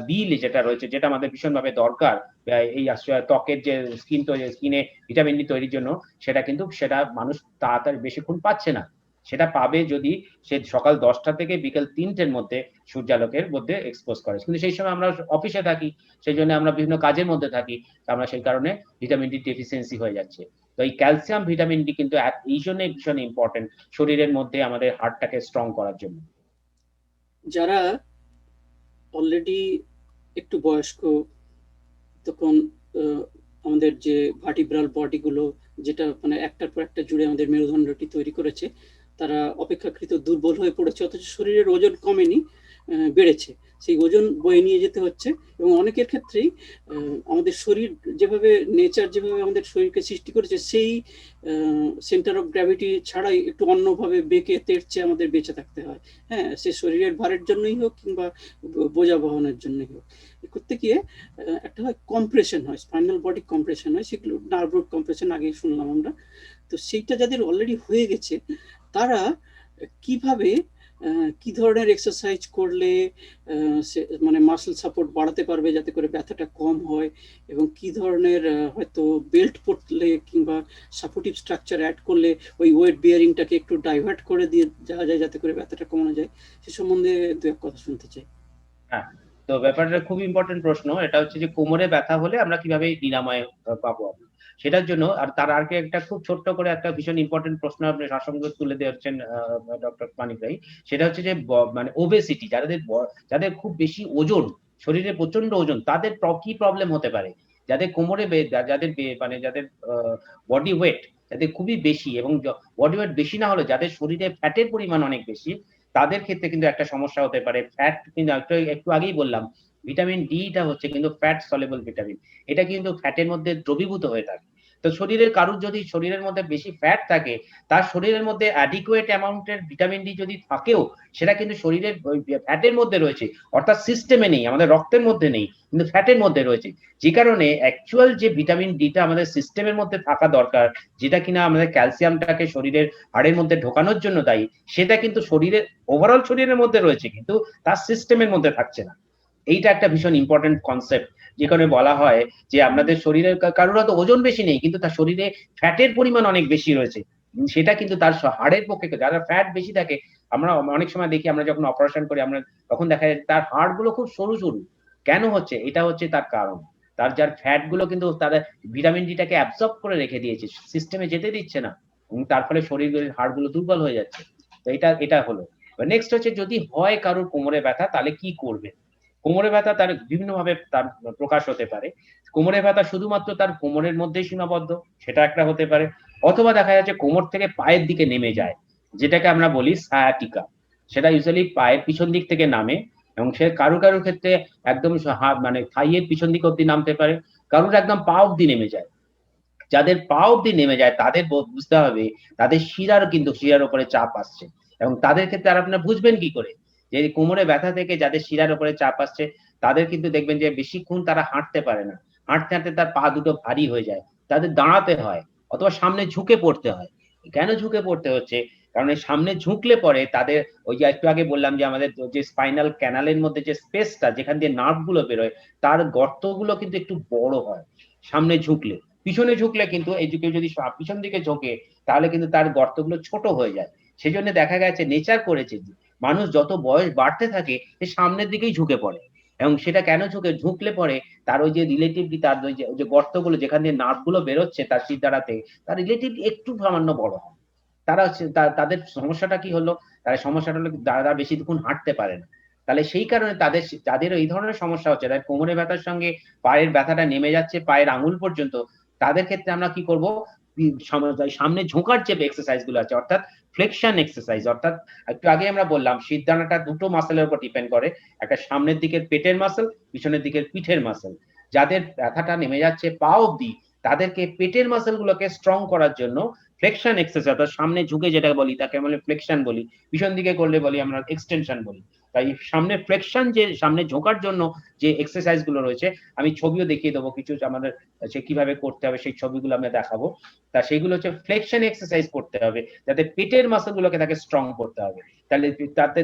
বি যেটা রয়েছে, যেটা আমাদের ভীষণভাবে দরকার এই ত্বকের যে স্কিনে ভিটামিন ডি তৈরির জন্য, সেটা মানুষ তাড়াতাড়ি বেশিক্ষণ পাচ্ছে না। সেটা পাবে যদি সে সকাল 10টা থেকে বিকেল 3টের মধ্যে সূর্যালোকের মধ্যে এক্সপোজ করে। কিন্তু সেই সময় আমরা অফিসে থাকি, সেই জন্য আমরা বিভিন্ন কাজের মধ্যে থাকি। আমরা সেই কারণে ভিটামিন ডি ডেফিসিয়েন্সি হয়ে যাচ্ছে। তো এই ক্যালসিয়াম ভিটামিন ডি কিন্তু এই জন্যই ভীষণ ইম্পর্টেন্ট শরীরের মধ্যে আমাদের হার্টটাকে স্ট্রং করার জন্য। যারা অলরেডি একটু বয়স্ক, তখন আমাদের যে ভার্টিব্রাল বডিগুলো, যেটা মানে একটার পর একটা জুড়ে আমাদের মেরুদণ্ডটি তৈরি করেছে, তারা অপেক্ষাকৃত দুর্বল হয়ে পড়েছে, অথচ শরীরের ওজন কমেনি, বেড়েছে। সেই ওজন বয়ে নিয়ে যেতে হচ্ছে। এবং অনেকের ক্ষেত্রেই আমাদের শরীর যেভাবে, নেচার যেভাবে আমাদের শরীরকে সৃষ্টি করেছে, সেই সেন্টার অফ গ্র্যাভিটি ছাড়াই একটু অন্যভাবে বেঁকে তেড়ছে আমাদের বেঁচে থাকতে হয়। হ্যাঁ, সে শরীরের ভারের জন্যই হোক কিংবা বোঝা বহনের জন্যই হোক, করতে গিয়ে একটা হয় কম্প্রেশন হয়, স্পাইনাল বডি কম্প্রেশন হয়, সেগুলো নার্ভ রুট কম্প্রেশন আগেই শুনলাম আমরা। তো সেইটা যাদের অলরেডি হয়ে গেছে, তারা কিভাবে, কি ধরনের এক্সারসাইজ করলে মানে মাসল সাপোর্ট বাড়াতে পারবে যাতে করে ব্যথাটা কম হয়, এবং কি ধরনের হয়তো বেল্ট পরলে কিংবা সাপোর্টিভ স্ট্রাকচার অ্যাড করলে ওই ওয়েট বিয়ারিংটাকে একটু ডাইভার্ট করে দিয়ে যাওয়া যায় যাতে করে ব্যথাটা কমানো যায়, সে সম্বন্ধে দু এক কথা শুনতে চাই। হ্যাঁ, তো ব্যাপারটা খুব ইম্পর্টেন্ট প্রশ্ন। এটা হচ্ছে যে কোমরে ব্যথা হলে আমরা কিভাবে নিরাময় পাবো আমরা। সেটার জন্য আর তার আগে একটা খুব ছোট্ট করে একটা ভীষণ ইম্পর্টেন্ট প্রশ্ন আপনি সঙ্গে তুলে দিয়েছেন ডক্টর মানিক ভাই। সেটা হচ্ছে যে মানে ওবেসিটি, যাদের খুব বেশি ওজন, শরীরে প্রচন্ড ওজন, তাদের কি প্রবলেম হতে পারে? যাদের কোমরে যাদের বডি ওয়েট যাদের খুবই বেশি, এবং বডি ওয়েট বেশি না হলে যাদের শরীরে ফ্যাটের পরিমাণ অনেক বেশি, তাদের ক্ষেত্রে কিন্তু একটা সমস্যা হতে পারে। ফ্যাট কিন্তু একটু আগেই বললাম, ভিটামিন ডি টা হচ্ছে কিন্তু ফ্যাট সলেবল ভিটামিন। এটা কিন্তু ফ্যাটের মধ্যে দ্রবীভূত হয়ে থাকে। তো কারুর যদি শরীরের মধ্যে বেশি ফ্যাট থাকে, তার শরীরের মধ্যে অ্যাডিকুয়েট অ্যামাউন্টের ভিটামিন ডি যদি থাকেও, সেটা কিন্তু শরীরের ফ্যাটের মধ্যে রয়েছে, অর্থাৎ সিস্টেমে নেই, আমাদের রক্তের মধ্যে নেই, কিন্তু ফ্যাটের মধ্যে রয়েছে। যে কারণে অ্যাকচুয়াল যে ভিটামিন ডি টা আমাদের সিস্টেমের মধ্যে থাকা দরকার, যেটা কিনা আমাদের ক্যালসিয়ামটাকে শরীরের হাড়ের মধ্যে ঢোকানোর জন্য দায়ী, সেটা কিন্তু ওভারঅল শরীরের মধ্যে রয়েছে, কিন্তু তার সিস্টেমের মধ্যে থাকছে না। এইটা একটা ভীষণ ইম্পর্টেন্ট কনসেপ্ট, যেখানে বলা হয় যে আমাদের শরীরের কারোর হয়তো ওজন বেশি নেই, কিন্তু তার শরীরে ফ্যাটের পরিমাণ অনেক বেশি রয়েছে। সেটা কিন্তু তার হাড়ের পক্ষে, যারা ফ্যাট বেশি থাকে, আমরা অনেক সময় দেখি, আমরা যখন অপারেশন করি আমরা তখন দেখা যায় তার হাড় গুলো খুব সরু সরু। কেন হচ্ছে? এটা হচ্ছে তার কারণ, যার ফ্যাট গুলো কিন্তু তারা ভিটামিন ডিটাকে অ্যাবজর্ব করে রেখে দিয়েছে, সিস্টেমে যেতে দিচ্ছে না, এবং তার ফলে শরীরের হাড়গুলো দুর্বল হয়ে যাচ্ছে। তো এটা হলো। নেক্সট হচ্ছে, যদি হয় কারোর কোমরে ব্যথা, তাহলে কি করবে? কোমরে ব্যথা তার বিভিন্নভাবে তার প্রকাশ হতে পারে। কোমরে ব্যথা শুধুমাত্র তার কোমরের মধ্যেই সীমাবদ্ধ, সেটা একটা হতে পারে। অথবা দেখা যাচ্ছে কোমর থেকে পায়ের দিকে নেমে যায়, যেটাকে আমরা বলি সায়াটিকা। সেটা ইউজুয়ালি পায়ের পিছন দিক থেকে নামে, এবং সে কারুর ক্ষেত্রে একদম মানে থাইয়ের পিছন দিক অব্দি নামতে পারে, কারুর একদম পা অব্দি নেমে যায়। যাদের পা অব্দি নেমে যায় তাদের বুঝতে হবে তাদের শিরার উপরে চাপ আসছে। এবং তাদের ক্ষেত্রে আর আপনারা বুঝবেন কি করে যে কোমরে ব্যথা থেকে যাদের শিরার উপরে চাপ আসছে, তাদের কিন্তু দেখবেন যে বেশিক্ষণ তারা হাঁটতে পারে না। হাঁটতে হাঁটতে তার পা দুটো ভারী হয়ে যায়, তাদের দাঁড়াতে হয় অথবা সামনে ঝুঁকে পড়তে হয়। কেন ঝুঁকে পড়তে হচ্ছে? কারণ এই সামনে ঝুঁকলে পরে তাদের, ওই যে একটু আগে বললাম যে আমাদের যে স্পাইনাল ক্যানালের মধ্যে যে স্পেসটা যেখান দিয়ে নার্ভ গুলো বেরোয়, তার গর্তগুলো কিন্তু একটু বড় হয় সামনে ঝুঁকলে। পিছনে ঝুঁকলে কিন্তু এই দিকে যদি পিছন দিকে ঝোঁকে, তাহলে কিন্তু তার গর্তগুলো ছোট হয়ে যায়। সেই জন্য দেখা গেছে নেচার করেছে যে মানুষ যত বয়স বাড়তে থাকে সে সামনের দিকেই ঝুঁকে পড়ে। এবং সেটা কেন ঝুঁকলে পরে তার ওই যে রিলেটিভলি তার ওই যে গর্তগুলো যেখান দিয়ে নার্ভ গুলো বেরোচ্ছে তার শিরদাঁড়াতে, তার রিলেটিভ একটু সামান্য বড় হয়। তারা তাদের সমস্যাটা কি হলো? সমস্যাটা হলো তারা বেশিক্ষণ হাঁটতে পারে না। তাহলে সেই কারণে যাদের এই ধরনের সমস্যা হচ্ছে, তাদের কোমরে ব্যথার সঙ্গে পায়ের ব্যথাটা নেমে যাচ্ছে পায়ের আঙুল পর্যন্ত, তাদের ক্ষেত্রে আমরা কি করব? সামনে ঝোঁকার যে এক্সারসাইজ গুলো আছে, অর্থাৎ ফ্লেকশন এক্সারসাইজ, অর্থাৎ একটু আগে আমরা বললাম শিরদানাটা দুটো মাসেলের উপর ডিপেন্ড করে, একটা সামনের দিকের পেটের মাসেল, পিছনের দিকের পিঠের মাসেল। যাদের ব্যথাটা নেমে যাচ্ছে পা অব্দি, তাদেরকে পেটের মাসেল গুলোকে স্ট্রং করার জন্য ফ্লেকশন এক্সারসাইজ, অর্থাৎ সামনে ঝুঁকে যেটা বলি তাকে আমরা ফ্লেকশন বলি, পিছন দিকে করলে বলি আমরা এক্সটেনশন বলি। তাই সামনে ফ্লেকশন, যে সামনে ঝোঁকার জন্য যে এক্সারসাইজ গুলো রয়েছে, আমি ছবিও দেখিয়ে দেবো কিছু আমাদের, সে কিভাবে করতে হবে সেই ছবিগুলো আমি দেখাবো। তা সেইগুলো হচ্ছে ফ্লেকশন এক্সারসাইজ করতে হবে, যাতে পেটের মাসল গুলোকে তাকে স্ট্রং করতে হবে। তাহলে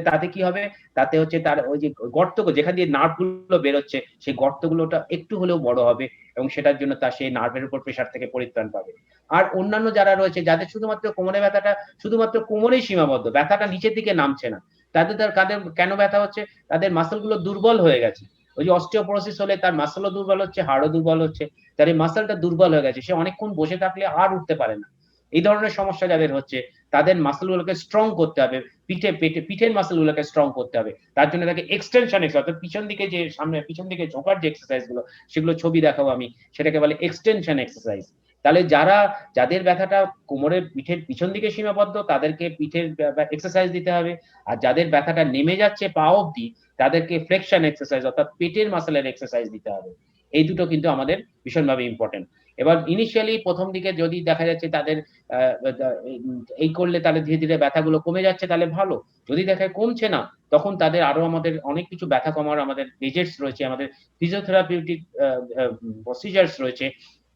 তাতে কি হবে, তাতে হচ্ছে তার ওই যে গর্ত যেখান দিয়ে নার্ভ গুলো বেরোচ্ছে, সেই গর্তগুলোটা একটু হলেও বড় হবে, এবং সেটার জন্য তার সেই নার্ভের উপর প্রেশার থেকে পরিত্রাণ পাবে। আর অন্যান্য যারা রয়েছে, যাদের শুধুমাত্র কোমরে ব্যথাটা শুধুমাত্র কোমরেই সীমাবদ্ধ, ব্যথাটা নিচের দিকে নামছে না, কাদের কেন ব্যথা হচ্ছে, তাদের মাসল গুলো দুর্বল হয়ে গেছে। ওই যে অস্টিওপোরোসিস হলে তার মাসলও দুর্বল হচ্ছে, হাড়ও দুর্বল হচ্ছে, তার এই মাসলটা দুর্বল হয়ে গেছে, সে অনেকক্ষণ বসে থাকলে আর উঠতে পারে না। এই ধরনের সমস্যা যাদের হচ্ছে, তাদের মাসল গুলোকে স্ট্রং করতে হবে, পিঠের মাসল গুলোকে স্ট্রং করতে হবে। তার জন্য তাকে এক্সটেনশন এক্সারসাইজ, অর্থাৎ পিছন দিকে যে সামনে পিছন দিকে ঝোঁকার যে এক্সারসাইজ গুলো, সেগুলো ছবি দেখাবো আমি, সেটাকে বলে এক্সটেনশন এক্সারসাইজ। তাহলে যাদের ব্যথাটা কোমরের পিঠের পিছন দিকে সীমাবদ্ধ, তাদেরকে পিঠের এক্সারসাইজ দিতে হবে। আর যাদের ব্যথাটা নেমে যাচ্ছে পা অব্দি, তাদেরকে ফ্লেকশন এক্সারসাইজ, অর্থাৎ পেটের মাসলের এক্সারসাইজ দিতে হবে। এই দুটো কিন্তু আমাদের ভীষণভাবে ইম্পর্টেন্ট। এবার ইনিশিয়ালি প্রথম দিকে যদি দেখা যাচ্ছে তাদের এই করলে তাহলে ধীরে ধীরে ব্যথাগুলো কমে যাচ্ছে, তাহলে ভালো। যদি দেখায় কমছে না, তখন তাদের আরো আমাদের অনেক কিছু ব্যথা কমার আমাদের মেজর্স রয়েছে, আমাদের ফিজিওথেরাপিউটিক প্রসিজার্স রয়েছে,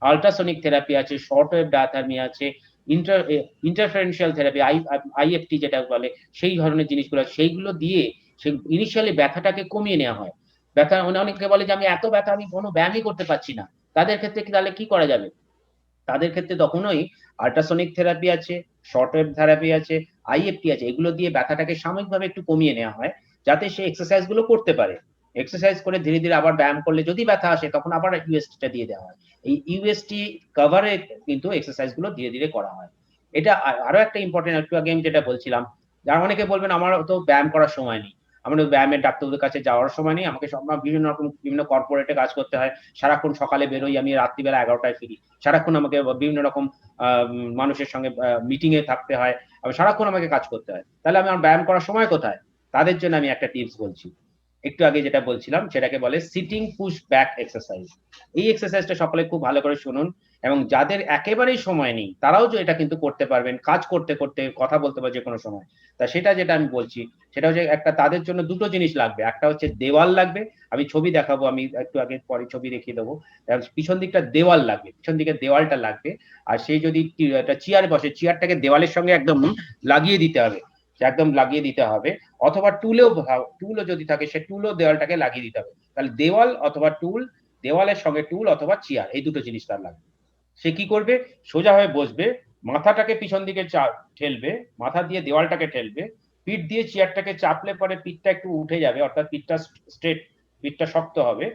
আল্ট্রাসনিক থেরাপি আছে, শর্ট ওয়েভ ডায়াথার্মি আছে, ইন্টারফারেন্সিয়াল থেরাপি, আইএফটি যেটা বলে, সেই ধরনের জিনিসগুলো, সেইগুলো দিয়ে ইনিশিয়ালি ব্যথাটাকে কমিয়ে নেওয়া হয়। ব্যথা অনেকে বলে যে আমি এত ব্যথা, আমি কোনো ব্যায়ামই করতে পারছি না, তাদের ক্ষেত্রে তাহলে কি করা যাবে? তাদের ক্ষেত্রে তখনই আল্ট্রাসনিক থেরাপি আছে, শর্ট ওয়েভ থেরাপি আছে, আইএফটি আছে, এগুলো দিয়ে ব্যথাটাকে সাময়িকভাবে একটু কমিয়ে নেওয়া হয়, যাতে সে এক্সারসাইজ গুলো করতে পারে। এক্সারসাইজ করে ধীরে ধীরে আবার ব্যায়াম করলে যদি ব্যথা আসে, তখন আবার ইউএসটি টা দিয়ে দেওয়া হয়। এই ইউএসটি কভারে কিন্তু এক্সারসাইজ গুলো ধীরে ধীরে করা হয়। এটা আরো একটা ইম্পর্টেন্ট, একটু আগে আমি যেটা বলছিলাম, যারা অনেকে বলবেন আমার তো ব্যায়াম করার সময় নেই, আমার ব্যায়ামের ডাক্তারদের কাছে যাওয়ার সময় নেই, আমাকে সব বিভিন্ন রকম বিভিন্ন কর্পোরেটে কাজ করতে হয়, সারাক্ষণ সকালে বেরোই, আমি রাত্রিবেলা 11টায় ফিরি, সারাক্ষণ আমাকে বিভিন্ন রকম মানুষের সঙ্গে মিটিং এ থাকতে হয়, সারাক্ষণ আমাকে কাজ করতে হয়, তাহলে আমি আমার ব্যায়াম করার সময় কোথায়? তাদের জন্য আমি একটা টিপস বলছি। একটু আগে যেটা বলছিলাম সেটাকে বলে সিটিং পুশ ব্যাক এক্সারসাইজ। এই এক্সারসাইজটা সকলে খুব ভালো করে শুনুন, এবং যাদের একেবারেই সময় নেই তারাও যে এটা কিন্তু করতে পারবেন, কাজ করতে করতে, কথা বলতে পারে যে কোনো সময়। তা সেটা যেটা আমি বলছি, সেটা হচ্ছে একটা তাদের জন্য দুটো জিনিস লাগবে, একটা হচ্ছে দেওয়াল লাগবে, আমি ছবি দেখাবো, আমি একটু আগে পরে ছবি দেখিয়ে দেবো। পিছন দিকটা দেওয়াল লাগবে, পিছন দিকে দেওয়ালটা লাগবে। আর সেই যদি একটা চেয়ারে বসে, চেয়ারটাকে দেওয়ালের সঙ্গে একদম লাগিয়ে দিতে হবে, একদম লাগিয়ে দিতে হবে, অথবা টুলও যদি থাকে, সে টুলও দেওয়ালটাকে লাগিয়ে দিতে হবে। তাহলে দেওয়াল অথবা টুল, দেওয়ালের সঙ্গে টুল অথবা চেয়ার, এই দুটো জিনিস তার লাগবে। সে কি করবে, সোজা হয়ে বসবে, মাথাটাকে পিছন দিকে ঠেলবে, মাথা দিয়ে দেওয়ালটাকে ঠেলবে, পিঠ দিয়ে চেয়ারটাকে চাপলে পরে পিঠটা একটু উঠে যাবে, অর্থাৎ পিঠটা স্ট্রেট, পিঠটা শক্ত হবে,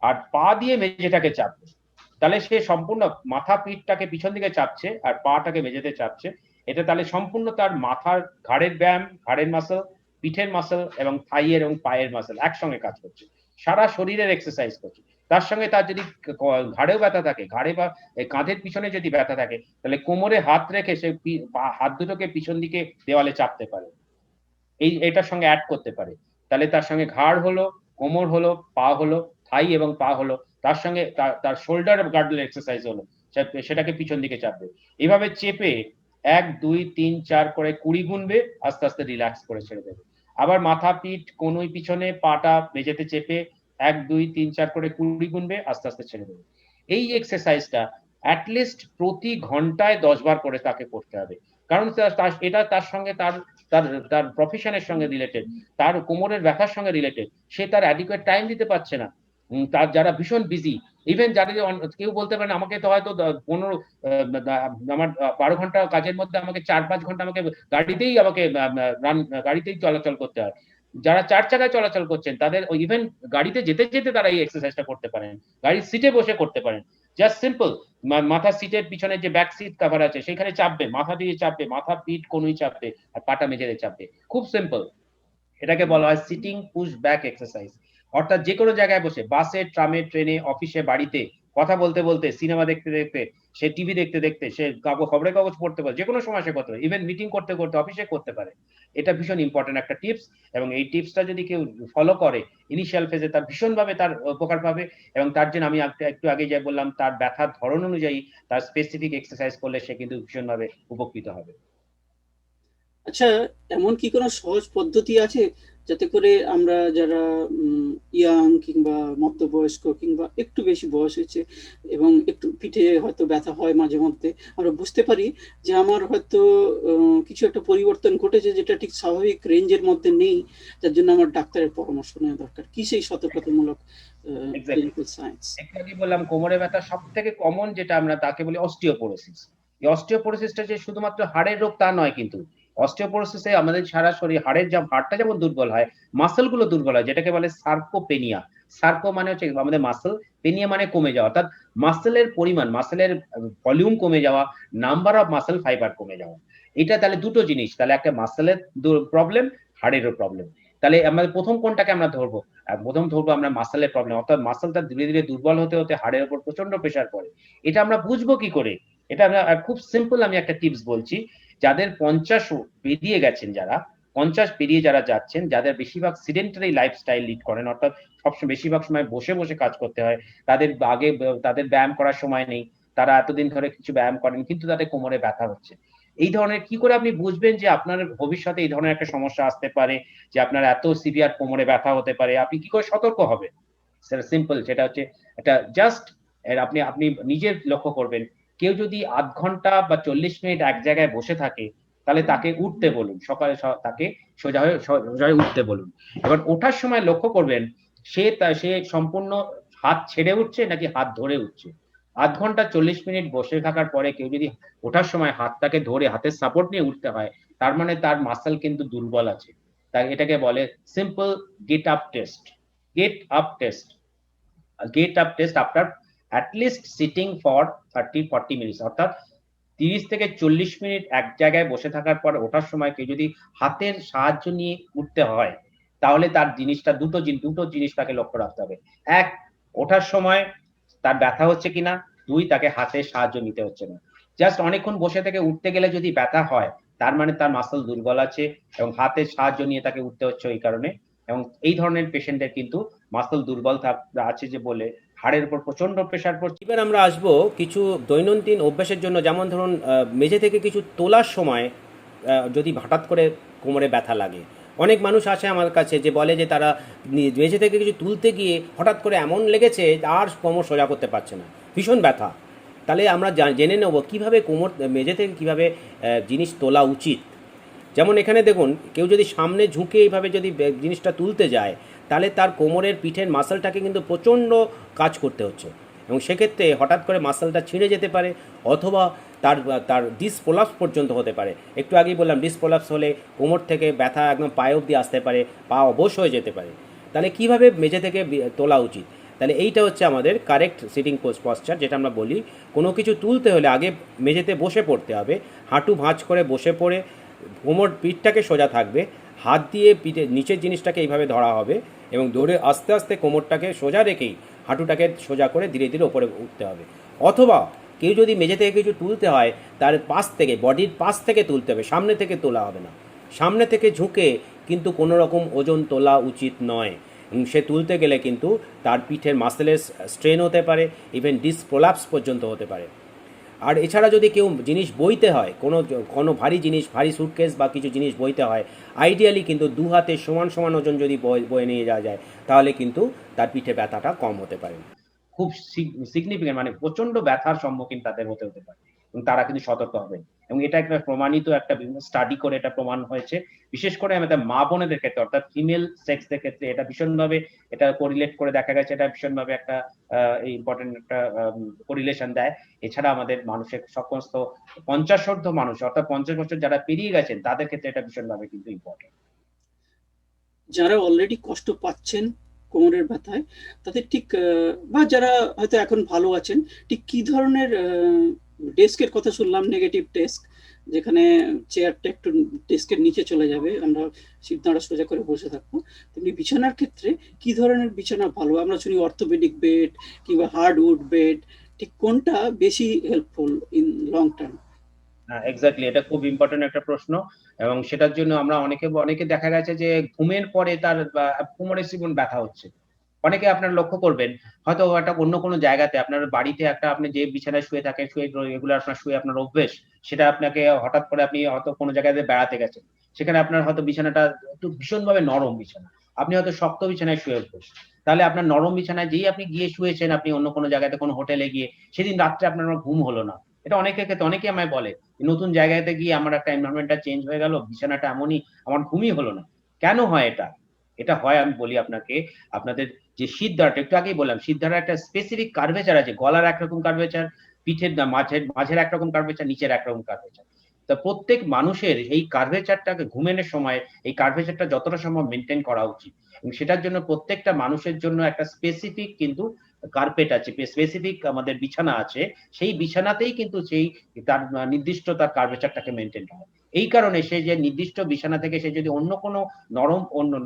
আর পা দিয়ে মেঝেটাকে চাপবে। তাহলে সে সম্পূর্ণ মাথা পিঠটাকে পিছন দিকে চাপছে আর পাটাকে মেঝেতে চাপছে। এটা তাহলে সম্পূর্ণ তার মাথার ঘাড়ের ব্যায়াম, ঘাড়ের মাসল, পিঠের মাসল এবং থাইয়ের এবং পায়ের মাসল একসঙ্গে কাজ করছে, সারা শরীরের এক্সারসাইজ করছে। তার সঙ্গে তার যদি ঘাড়েও ব্যথা থাকে, ঘাড়ে বা কাঁধের পিছনে যদি ব্যথা থাকে, তাহলে কোমরে হাত রেখে সে হাত দুটোকে পিছন দিকে দেওয়ালে চাপতে পারে, এটার সঙ্গে অ্যাড করতে পারে। তাহলে তার সঙ্গে ঘাড় হলো, কোমর হলো, পা হলো, থাই এবং পা হলো, তার সঙ্গে তার শোল্ডার গার্ডের এক্সারসাইজ হলো, সেটাকে পিছন দিকে চাপবে। এইভাবে চেপে 1 2 3 4 করে 20 গুনবে, আস্তে আস্তে রিল্যাক্স করে ছেড়ে দেবে। আবার মাথা, পিঠ, কনুই পিছনে, পাটা মেঝেতে চেপে 1 2 3 4 করে 20 গুনবে, আস্তে আস্তে ছেড়ে দেবে। এই এক্সারসাইজটা অ্যাটলিস্ট প্রতি ঘন্টায় 10 বার করে তাকে করতে হবে। কারণ এটা তার সঙ্গে তার তার তার প্রফেশনের সঙ্গে রিলেটেড, তার কোমরের ব্যথার সঙ্গে রিলেটেড, সে তার অ্যাডিকুয়েট টাইম দিতে পারছে না। তার যারা ভীষণ বিজি, ইভেন যারা কেউ বলতে পারেন আমাকে তো হয়তো 15 আমার 12 ঘন্টা কাজের মধ্যে আমাকে 4-5 ঘন্টা আমাকে গাড়িতেই চলাচল করতে হয়। যারা 4 চাকায় চলাচল করছেন, তাদের ইভেন গাড়িতে যেতে যেতে তারা এই এক্সারসাইজটা করতে পারেন, গাড়ির সিটে বসে করতে পারেন। জাস্ট সিম্পল, মাথা সিটের পিছনে যে ব্যাক সিট কভার আছে সেখানে চাপবে, মাথা দিয়ে চাপবে, মাথা, পিঠ, কনুই চাপবে আর পাটা মেঝেতে চাপবে, খুব সিম্পল। এটাকে বলা হয় সিটিং পুশ ব্যাক এক্সারসাইজ। অর্থাৎ যে কোনো জায়গায় বসে, বাসে, ট্রামে, ট্রেনে, অফিসে, বাড়িতে, কথা বলতে বলতে, সিনেমা দেখতে দেখতে, সে টিভি দেখতে দেখতে, সে খবরের কাগজ পড়তে পারে, যেকোনো সময় সে করতে পারে, ইভেন মিটিং করতে করতে অফিসে করতে পারে। এটা ভীষণ ইম্পর্টেন্ট একটা টিপস, এবং এই টিপসটা যদি কেউ ফলো করে ইনিশিয়াল ফেজে, তার ভীষণভাবে তার উপকার পাবে। এবং তার জন্য আমি একটু আগে যা বললাম, তার ব্যথার ধরন অনুযায়ী তার স্পেসিফিক এক্সারসাইজ করলে সে কিন্তু ভীষণভাবে উপকৃত হবে। আচ্ছা, এমন কি কোনো সহজ পদ্ধতি আছে যাতে করে আমরা যারা ইয়াং কিংবা মধ্যবয়স্ক কিংবা একটু বেশি বয়স হয়েছে এবং একটু পিঠে হয়তো ব্যথা হয় মাঝে মধ্যে, আমরা বুঝতে পারি যে আমার হয়তো কিছু একটা পরিবর্তন ঘটেছে যেটা ঠিক স্বাভাবিক রেঞ্জের মধ্যে নেই, যার জন্য আমার ডাক্তারের পরামর্শ নেওয়া দরকার? কি সেই সতর্কতামূলক ক্লিনিক্যাল সায়েন্স? একটু বললাম কোমরে ব্যথা সব থেকে কমন যেটা আমরা তাকে বলি অস্টিওপোরোসিস। এই অস্টিওপোরোসিসটা যে শুধুমাত্র হাড়ের রোগ তা নয় কিন্তু। অস্টিওপোরোসিসে আমাদের সারা শরীর হাড়টা যেমন দুর্বল হয়, মাসল গুলো দুর্বল হয়, যেটাকে বলে সার্কোপেনিয়া। সার্কো মানে হচ্ছে আমাদের মাসল, পেনিয়া মানে কমে যাওয়া, অর্থাৎ মাসলের পরিমাণ, মাসলের ভলিউম কমে যাওয়া, নাম্বার অফ মাসল ফাইবার কমে যাওয়া। এটা তাহলে দুটো জিনিস, তাহলে একটা মাসলের প্রবলেম, হাড়েরও প্রবলেম। তাহলে আমাদের প্রথম কোনটাকে আমরা ধরবো? প্রথম ধরবো আমরা মাসলের প্রবলেম, অর্থাৎ মাসলটা ধীরে ধীরে দুর্বল হতে হতে হাড়ের উপর প্রচন্ড প্রেসার পড়ে। এটা আমরা বুঝবো কি করে? এটা আমরা খুব সিম্পল, আমি একটা টিপস বলছি। যাদের 50 পেরিয়ে গেছেন, যারা 50 পেরিয়ে যারা যাচ্ছেন, যাদের বেশিরভাগ সিডেন্টারি লাইফস্টাইল লিড করেন, অর্থাৎ সবসময় বেশিরভাগ সময় বসে বসে কাজ করতে হয়, তাদের ব্যায়াম করার সময় নেই, তারা এতদিন ধরে কিছু ব্যায়াম করেন কিন্তু তাদের কোমরে ব্যথা হচ্ছে। এই ধরনের কি করে আপনি বুঝবেন যে আপনার ভবিষ্যতে এই ধরনের একটা সমস্যা আসতে পারে, যে আপনার এত সিভিয়ার কোমরে ব্যথা হতে পারে? আপনি কি করে সতর্ক হবেন? সেটা সিম্পল, সেটা হচ্ছে এটা জাস্ট আপনি আপনি নিজের লক্ষ্য করবেন। কেউ যদি ০.৫ ঘন্টা বা ৪০ মিনিট এক জায়গায় বসে থাকে, তাহলে তাকে উঠতে বলুন। সকালে তাকে সোজা হয়ে উঠতে বলুন। এবার ওঠার সময় লক্ষ্য করবেন সে সম্পূর্ণ হাত ছেড়ে উঠছে নাকি হাত ধরে উঠছে। ০.৫ ঘন্টা ৪০ মিনিট বসে থাকার পরে কেউ যদি ওঠার সময় হাতটাকে ধরে হাতের সাপোর্ট নিয়ে উঠতে হয়, তার মানে তার মাসল কিন্তু দুর্বল আছে। তাই এটাকে বলে simple get up test. Get up test, get up test after at least sitting for 30-40 minutes, অর্থাৎ 30 থেকে 40 মিনিট এক জায়গায় বসে থাকার পর ওঠার সময় কেউ যদি হাতের সাহায্য নিয়ে উঠতে হয়, তাহলে তার জিনিসটা দুটো জিনিস তাকে লক্ষ্য রাখতে হবে। এক, ওঠার সময় তার ব্যথা হচ্ছে কিনা। দুই, তাকে হাতের সাহায্য নিতে হচ্ছে না। জাস্ট অনেকক্ষণ বসে থেকে উঠতে গেলে যদি ব্যথা হয়, তার মানে তার মাসল দুর্বল আছে এবং হাতের সাহায্য নিয়ে তাকে উঠতে হচ্ছে ওই কারণে। এবং এই ধরনের পেশেন্টের কিন্তু মাসল দুর্বল আছে যে বলে হাড়ের উপর প্রচন্ড প্রেসার পড়ছে। এবার আমরা আসবো কিছু দৈনন্দিন অভ্যাসের জন্য, যেমন ধরুন মেঝে থেকে কিছু তোলার সময় যদি হঠাৎ করে কোমরে ব্যথা লাগে। অনেক মানুষ আসে আমার কাছে যে বলে যে তারা মেঝে থেকে কিছু তুলতে গিয়ে হঠাৎ করে এমন লেগেছে আর কোমর সোজা করতে পারছে না, ভীষণ ব্যথা। তাহলে আমরা জেনে নেব কীভাবে কোমর মেঝে থেকে কীভাবে জিনিস তোলা উচিত। যেমন এখানে দেখুন, কেউ যদি সামনে ঝুঁকে এইভাবে যদি জিনিসটা তুলতে যায়, তাহলে তার কোমরের পিঠের মাসলটাকে কিন্তু প্রচণ্ড কাজ করতে হচ্ছে, এবং সেক্ষেত্রে হঠাৎ করে মাসলটা ছিঁড়ে যেতে পারে, অথবা তার তার ডিসপ্রোলাপস পর্যন্ত হতে পারে। একটু আগেই বললাম ডিসপ্রোলাপস হলে কোমর থেকে ব্যথা একদম পায়ে অবধি আসতে পারে, পা অবশ হয়ে যেতে পারে। তাহলে কীভাবে মেঝে থেকে তোলা উচিত? তাহলে এইটা হচ্ছে আমাদের কারেক্ট সিটিং পশ্চার, যেটা আমরা বলি কোনো কিছু তুলতে হলে আগে মেঝেতে বসে পড়তে হবে, হাঁটু ভাঁজ করে বসে পড়ে কোমর পিঠটাকে সোজা থাকবে, হাত দিয়ে পিঠে নিচের জিনিসটাকে এইভাবে ধরা হবে এবং ধরে আস্তে আস্তে কোমরটাকে সোজা রেখেই হাঁটুটাকে সোজা করে ধীরে ধীরে ওপরে উঠতে হবে। অথবা কেউ যদি মেঝে থেকে কিছু তুলতে হয়, তার পাশ থেকে, বডির পাশ থেকে তুলতে হবে, সামনে থেকে তোলা হবে না। সামনে থেকে ঝুঁকে কিন্তু কোনো রকম ওজন তোলা উচিত নয়। সে তুলতে গেলে কিন্তু তার পিঠের মাসেলের স্ট্রেন হতে পারে, ইভেন ডিসপ্রোলাপস পর্যন্ত হতে পারে। আর এছাড়া যদি কেউ জিনিস বইতে হয়, কোনো ভারী জিনিস, ভারী সুটকেস বা কিছু জিনিস বইতে হয়, আইডিয়ালি কিন্তু দু হাতে সমান সমান ওজন যদি বয়ে নিয়ে যাওয়া যায়, তাহলে কিন্তু তার পিঠে ব্যথাটা কম হতে পারে। খুব সিগনিফিকেন্ট, মানে প্রচন্ড ব্যথার সম্মুখীন তাদের হতে পারে, এবং তারা কিন্তু সতর্ক হবে। এবং এটা একটা প্রমাণিত, একটা বিভিন্ন স্টাডি করে এটা প্রমাণ হয়েছে। বিশেষ করে আমাদের মা বোনেদের ক্ষেত্রে, অর্থাৎ ফিমেল সেক্সদের ক্ষেত্রে এটা ভীষণভাবে এটা কোরিলেট করে দেখা গেছে, এটা ভীষণভাবে একটা ইম্পর্টেন্ট একটা কোরিলেশন দেয়। এছাড়া আমাদের মানুষের সমস্ত 50 মানুষ, অর্থাৎ 50 বছর যারা পেরিয়ে গেছেন, তাদের ক্ষেত্রে এটা ভীষণভাবে কিন্তু ইম্পর্টেন্ট। যারা অলরেডি কষ্ট পাচ্ছেন কোমরের ব্যথায়, তাদের ঠিক বা যারা হয়তো এখন ভালো আছেন, ঠিক কি ধরনের ডেস্কের কথা শুনলাম, নেগেটিভ ডেস্ক, যেখানে চেয়ারটা একটু ডেস্কের নিচে চলে যাবে, আমরা সিটটা সোজা করে বসে থাকবো। তেমনি বিছানার ক্ষেত্রে কি ধরনের বিছানা ভালো? আমরা শুনি অর্থোপেডিক বেড কিংবা হার্ডউড বেড ঠিক কোনটা বেশি হেল্পফুল ইন লং টার্ম? হ্যাঁ, এক্স্যাক্টলি, এটা খুব ইম্পর্টেন্ট একটা প্রশ্ন। এবং সেটার জন্য আমরা অনেকে দেখা গেছে যে ঘুমের পরে তার কোমরে চিবুন ব্যথা হচ্ছে। অনেকে আপনারা লক্ষ্য করবেন, হয়তো একটা অন্য কোনো জায়গাতে আপনার বাড়িতে একটা আপনি যে বিছানায় শুয়ে থাকেন, রেগুলার আপনার শুয়ে আপনার অভ্যেস, সেটা আপনাকে হঠাৎ করে আপনি হয়তো কোনো জায়গাতে বেড়াতে গেছেন। সেখানে আপনার হয়তো বিছানাটা একটু ভীষণভাবে নরম বিছানা। আপনি হয়তো শক্ত বিছানায় শুয়ে অভ্যেস। তাহলে আপনার নরম বিছানায় যেই আপনি গিয়ে শুয়েছেন, আপনি অন্য কোনো জায়গাতে কোনো হোটেলে গিয়ে, সেদিন রাত্রে আপনার ঘুম হলো না। এটা অনেকের ক্ষেত্রে অনেকেই আমায় বলে, নতুন জায়গাতে গিয়ে আমার একটা এনভায়রনমেন্টটা চেঞ্জ হয়ে গেল, বিছানাটা এমনই, আমার ঘুমই হলো না। কেন হয় এটা? এটা হয় আমি বলি আপনাকে, আপনাদের যে শিরদাঁড়াটা একটু আগেই বললাম, শিরদাঁড়ার একটা স্পেসিফিক কার্ভেচার আছে। গলার একরকম কার্ভেচার, পিঠের মাঝের একরকম কার্ভেচার, নিচের একরকম কার্ভেচার। তা প্রত্যেক মানুষের এই কার্ভেচারটাকে ঘুমের সময় এই কার্ভেচারটা যতটা সম্ভব মেনটেন করা উচিত। এবং সেটার জন্য প্রত্যেকটা মানুষের জন্য একটা স্পেসিফিক কিন্তু কার্পেট আছে, স্পেসিফিক আমাদের বিছানা আছে। সেই বিছানাতেই কিন্তু সেই তার নির্দিষ্ট তার কার্ভেচারটাকে মেনটেন করে। এই কারণে সে যে নির্দিষ্ট বিছানা থেকে সে যদি অন্য কোনো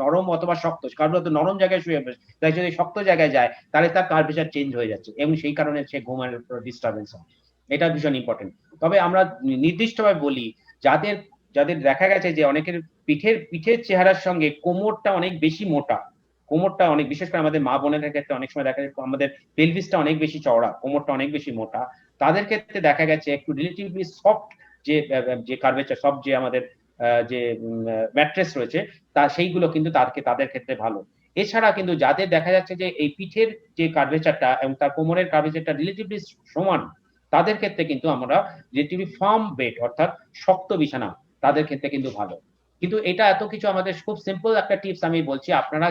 নরম অথবা শক্ত, কারণ হয়তো নরম জায়গায় শুয়ে পড়েছে, তাই যদি শক্ত জায়গায় যায় তাহলে তার কার্ভেচার চেঞ্জ হয়ে যাচ্ছে এবং সেই কারণে সে ঘুমের ডিস্টারবেন্স হয়। এটা ভীষণ ইম্পর্টেন্ট। তবে আমরা নির্দিষ্টভাবে বলি, যাদের যাদের দেখা গেছে যে অনেকের পিঠের চেহারার সঙ্গে কোমরটা অনেক বেশি মোটা, কোমরটা অনেক, বিশেষ করে আমাদের মা বোনেদের ক্ষেত্রে অনেক সময় দেখা যায় আমাদের পেলভিসটা অনেক বেশি চওড়া, কোমরটা অনেক বেশি মোটা, তাদের ক্ষেত্রে দেখা গেছে একটু রিলেটিভলি সফট যে কার্ভেচার, সব যে আমাদের যে ম্যাট্রেস রয়েছে, সেইগুলো কিন্তু তাদের ক্ষেত্রে ভালো। এছাড়া কিন্তু যাদের দেখা যাচ্ছে যে এই পিঠের যে কার্ভেচারটা এবং তার কোমরের কার্ভেচারটা রিলেটিভলি সমান, তাদের ক্ষেত্রে কিন্তু আমরা রিলেটিভলি ফার্ম বেড অর্থাৎ শক্ত বিছানা, তাদের ক্ষেত্রে কিন্তু ভালো। কিন্তু এটা এত কিছু আমাদের খুব সিম্পল একটা টিপস আমি বলছি, আপনারা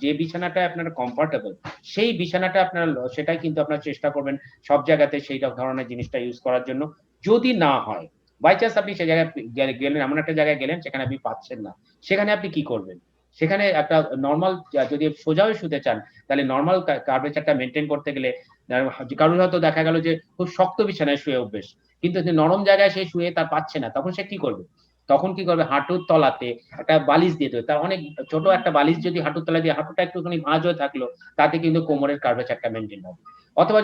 যে বিছানাটায় আপনারা কমফোর্টেবল, সেই বিছানাটা আপনারা সেটাই কিন্তু আপনারা চেষ্টা করবেন সব জায়গাতে সেই ধরনের জিনিসটা ইউজ করার জন্য। যদি না হয়, বাই চান্স আপনি সেই জায়গায় গেলেন, এমন একটা জায়গায় গেলেন সেখানে আপনি পাচ্ছেন না, সেখানে আপনি কি করবেন? সেখানে একটা নরমাল, যদি সোজা হয়ে শুতে চান, তাহলে নরমাল কার্ভেচারটা মেইনটেইন করতে গেলে কারোর হয়তো দেখা গেল যে খুব শক্ত বিছানায় শুয়ে অভ্যেস। কিন্তু যে নরম জায়গায় সে শুয়ে তার পাচ্ছে না, তখন সে কি করবে? তখন কি করবে? হাঁটুর তলাতে একটা বালিশ দিয়ে দেবে। তার অনেক ছোট একটা বালিশ যদি হাঁটুর তলায় দিয়ে, হাঁটুটা একটুখানি ভাঁজ হয়ে থাকলো, তাতে কিন্তু কোমরের কার্ভেচারটা মেইনটেইন হবে। অথবা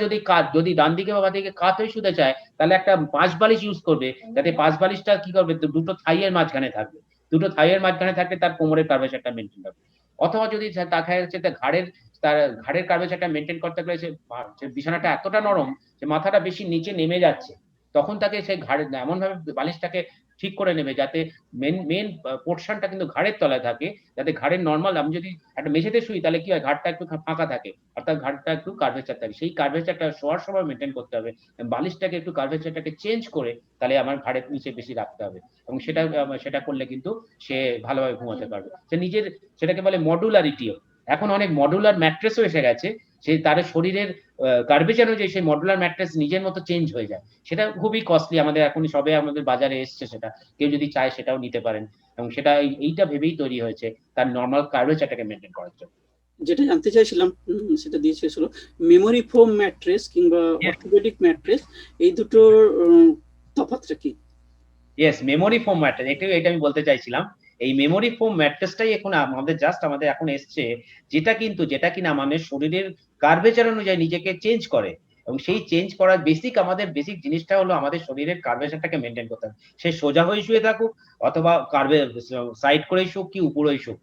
যদি ডান দিকে বা বাঁ দিকে কাত হয়ে শুতে চায়, তাহলে একটা পাশ বালিশ ইউজ করবে, যাতে পাশ বালিশটা কি করবে? দুটো থাইয়ের মাঝখানে থাকবে। দুটো থাইয়ের মাঝখানে থাকলে তার কোমরের কার্ভেচারটা মেইনটেইন হবে। অথবা যদি দেখা যাচ্ছে তার ঘাড়ের কার্ভেচারটা মেইনটেইন করতে গেলে যে বিছানাটা এতটা নরম যে মাথাটা বেশি নিচে নেমে যাচ্ছে, তখন তাকে সেই ঘাড়ের এমনভাবে বালিশটাকে ঠিক করে নেবে যাতে মেইন পোরশনটা কিন্তু ঘাড়ের তলায় থাকে। যাতে ঘাড়ের নরমাল, আমি যদি একটা মেঝেতে শুই তাহলে কি হয়? ঘাড়টা একটু ফাঁকা থাকে। অর্থাৎ ঘাড়টা একটু কার্ভেচার থাকে। সেই কার্ভেচারটা শোয়ার সময় মেইনটেইন করতে হবে। বালিশটাকে একটু কার্ভেচারটাকে চেঞ্জ করে তাহলে আমার ঘাড়ের নিচে বেশি রাখতে হবে। এবং সেটা করলে কিন্তু সে ভালোভাবে ঘুমাতে পারবে। সেটাকে বলে মডুলারিটিও। এখন অনেক মডুলার ম্যাট্রেসও এসে গেছে। তার শরীরের কার্ভেচার অনুযায়ী সেই মডুলার ম্যাট্রেস নিজের মতো চেঞ্জ হয়ে যায়। সেটা খুবই কস্টলি, আমাদের এখনই সবে আমাদের বাজারে এসছে সেটা। কেউ যদি চায় সেটাও নিতে পারেন। এবং সেটা এইটা ভেবেই তৈরি হয়েছে তার নরমাল কার্ভেচারটাকে মেইনটেইন করার জন্য। যেটা জানতে চাইছিলাম সেটা দিয়ে শেষ হলো। মেমোরি ফোম ম্যাট্রেস কিংবা অর্থোপেডিক ম্যাট্রেস, এই দুটোর তফাৎটা কি? ইয়েস, মেমোরি ফোম ম্যাট্রেস, এটা আমি বলতে চাইছিলাম। এই মেমোরি ফোম ম্যাট্রেসটাই এখন আমাদের এখন এসছে, যেটা কিনা আমাদের শরীরের কার্ভেচার অনুযায়ী নিজেকে চেঞ্জ করে। এবং সেই চেঞ্জ করার আমাদের বেসিক জিনিসটা হলো আমাদের শরীরের কার্ভেচারটাকে মেইনটেইন করতে হবে। সে সোজা হয়ে শুয়ে থাকুক অথবা সাইড করেই শুক কি উপরেই শুক।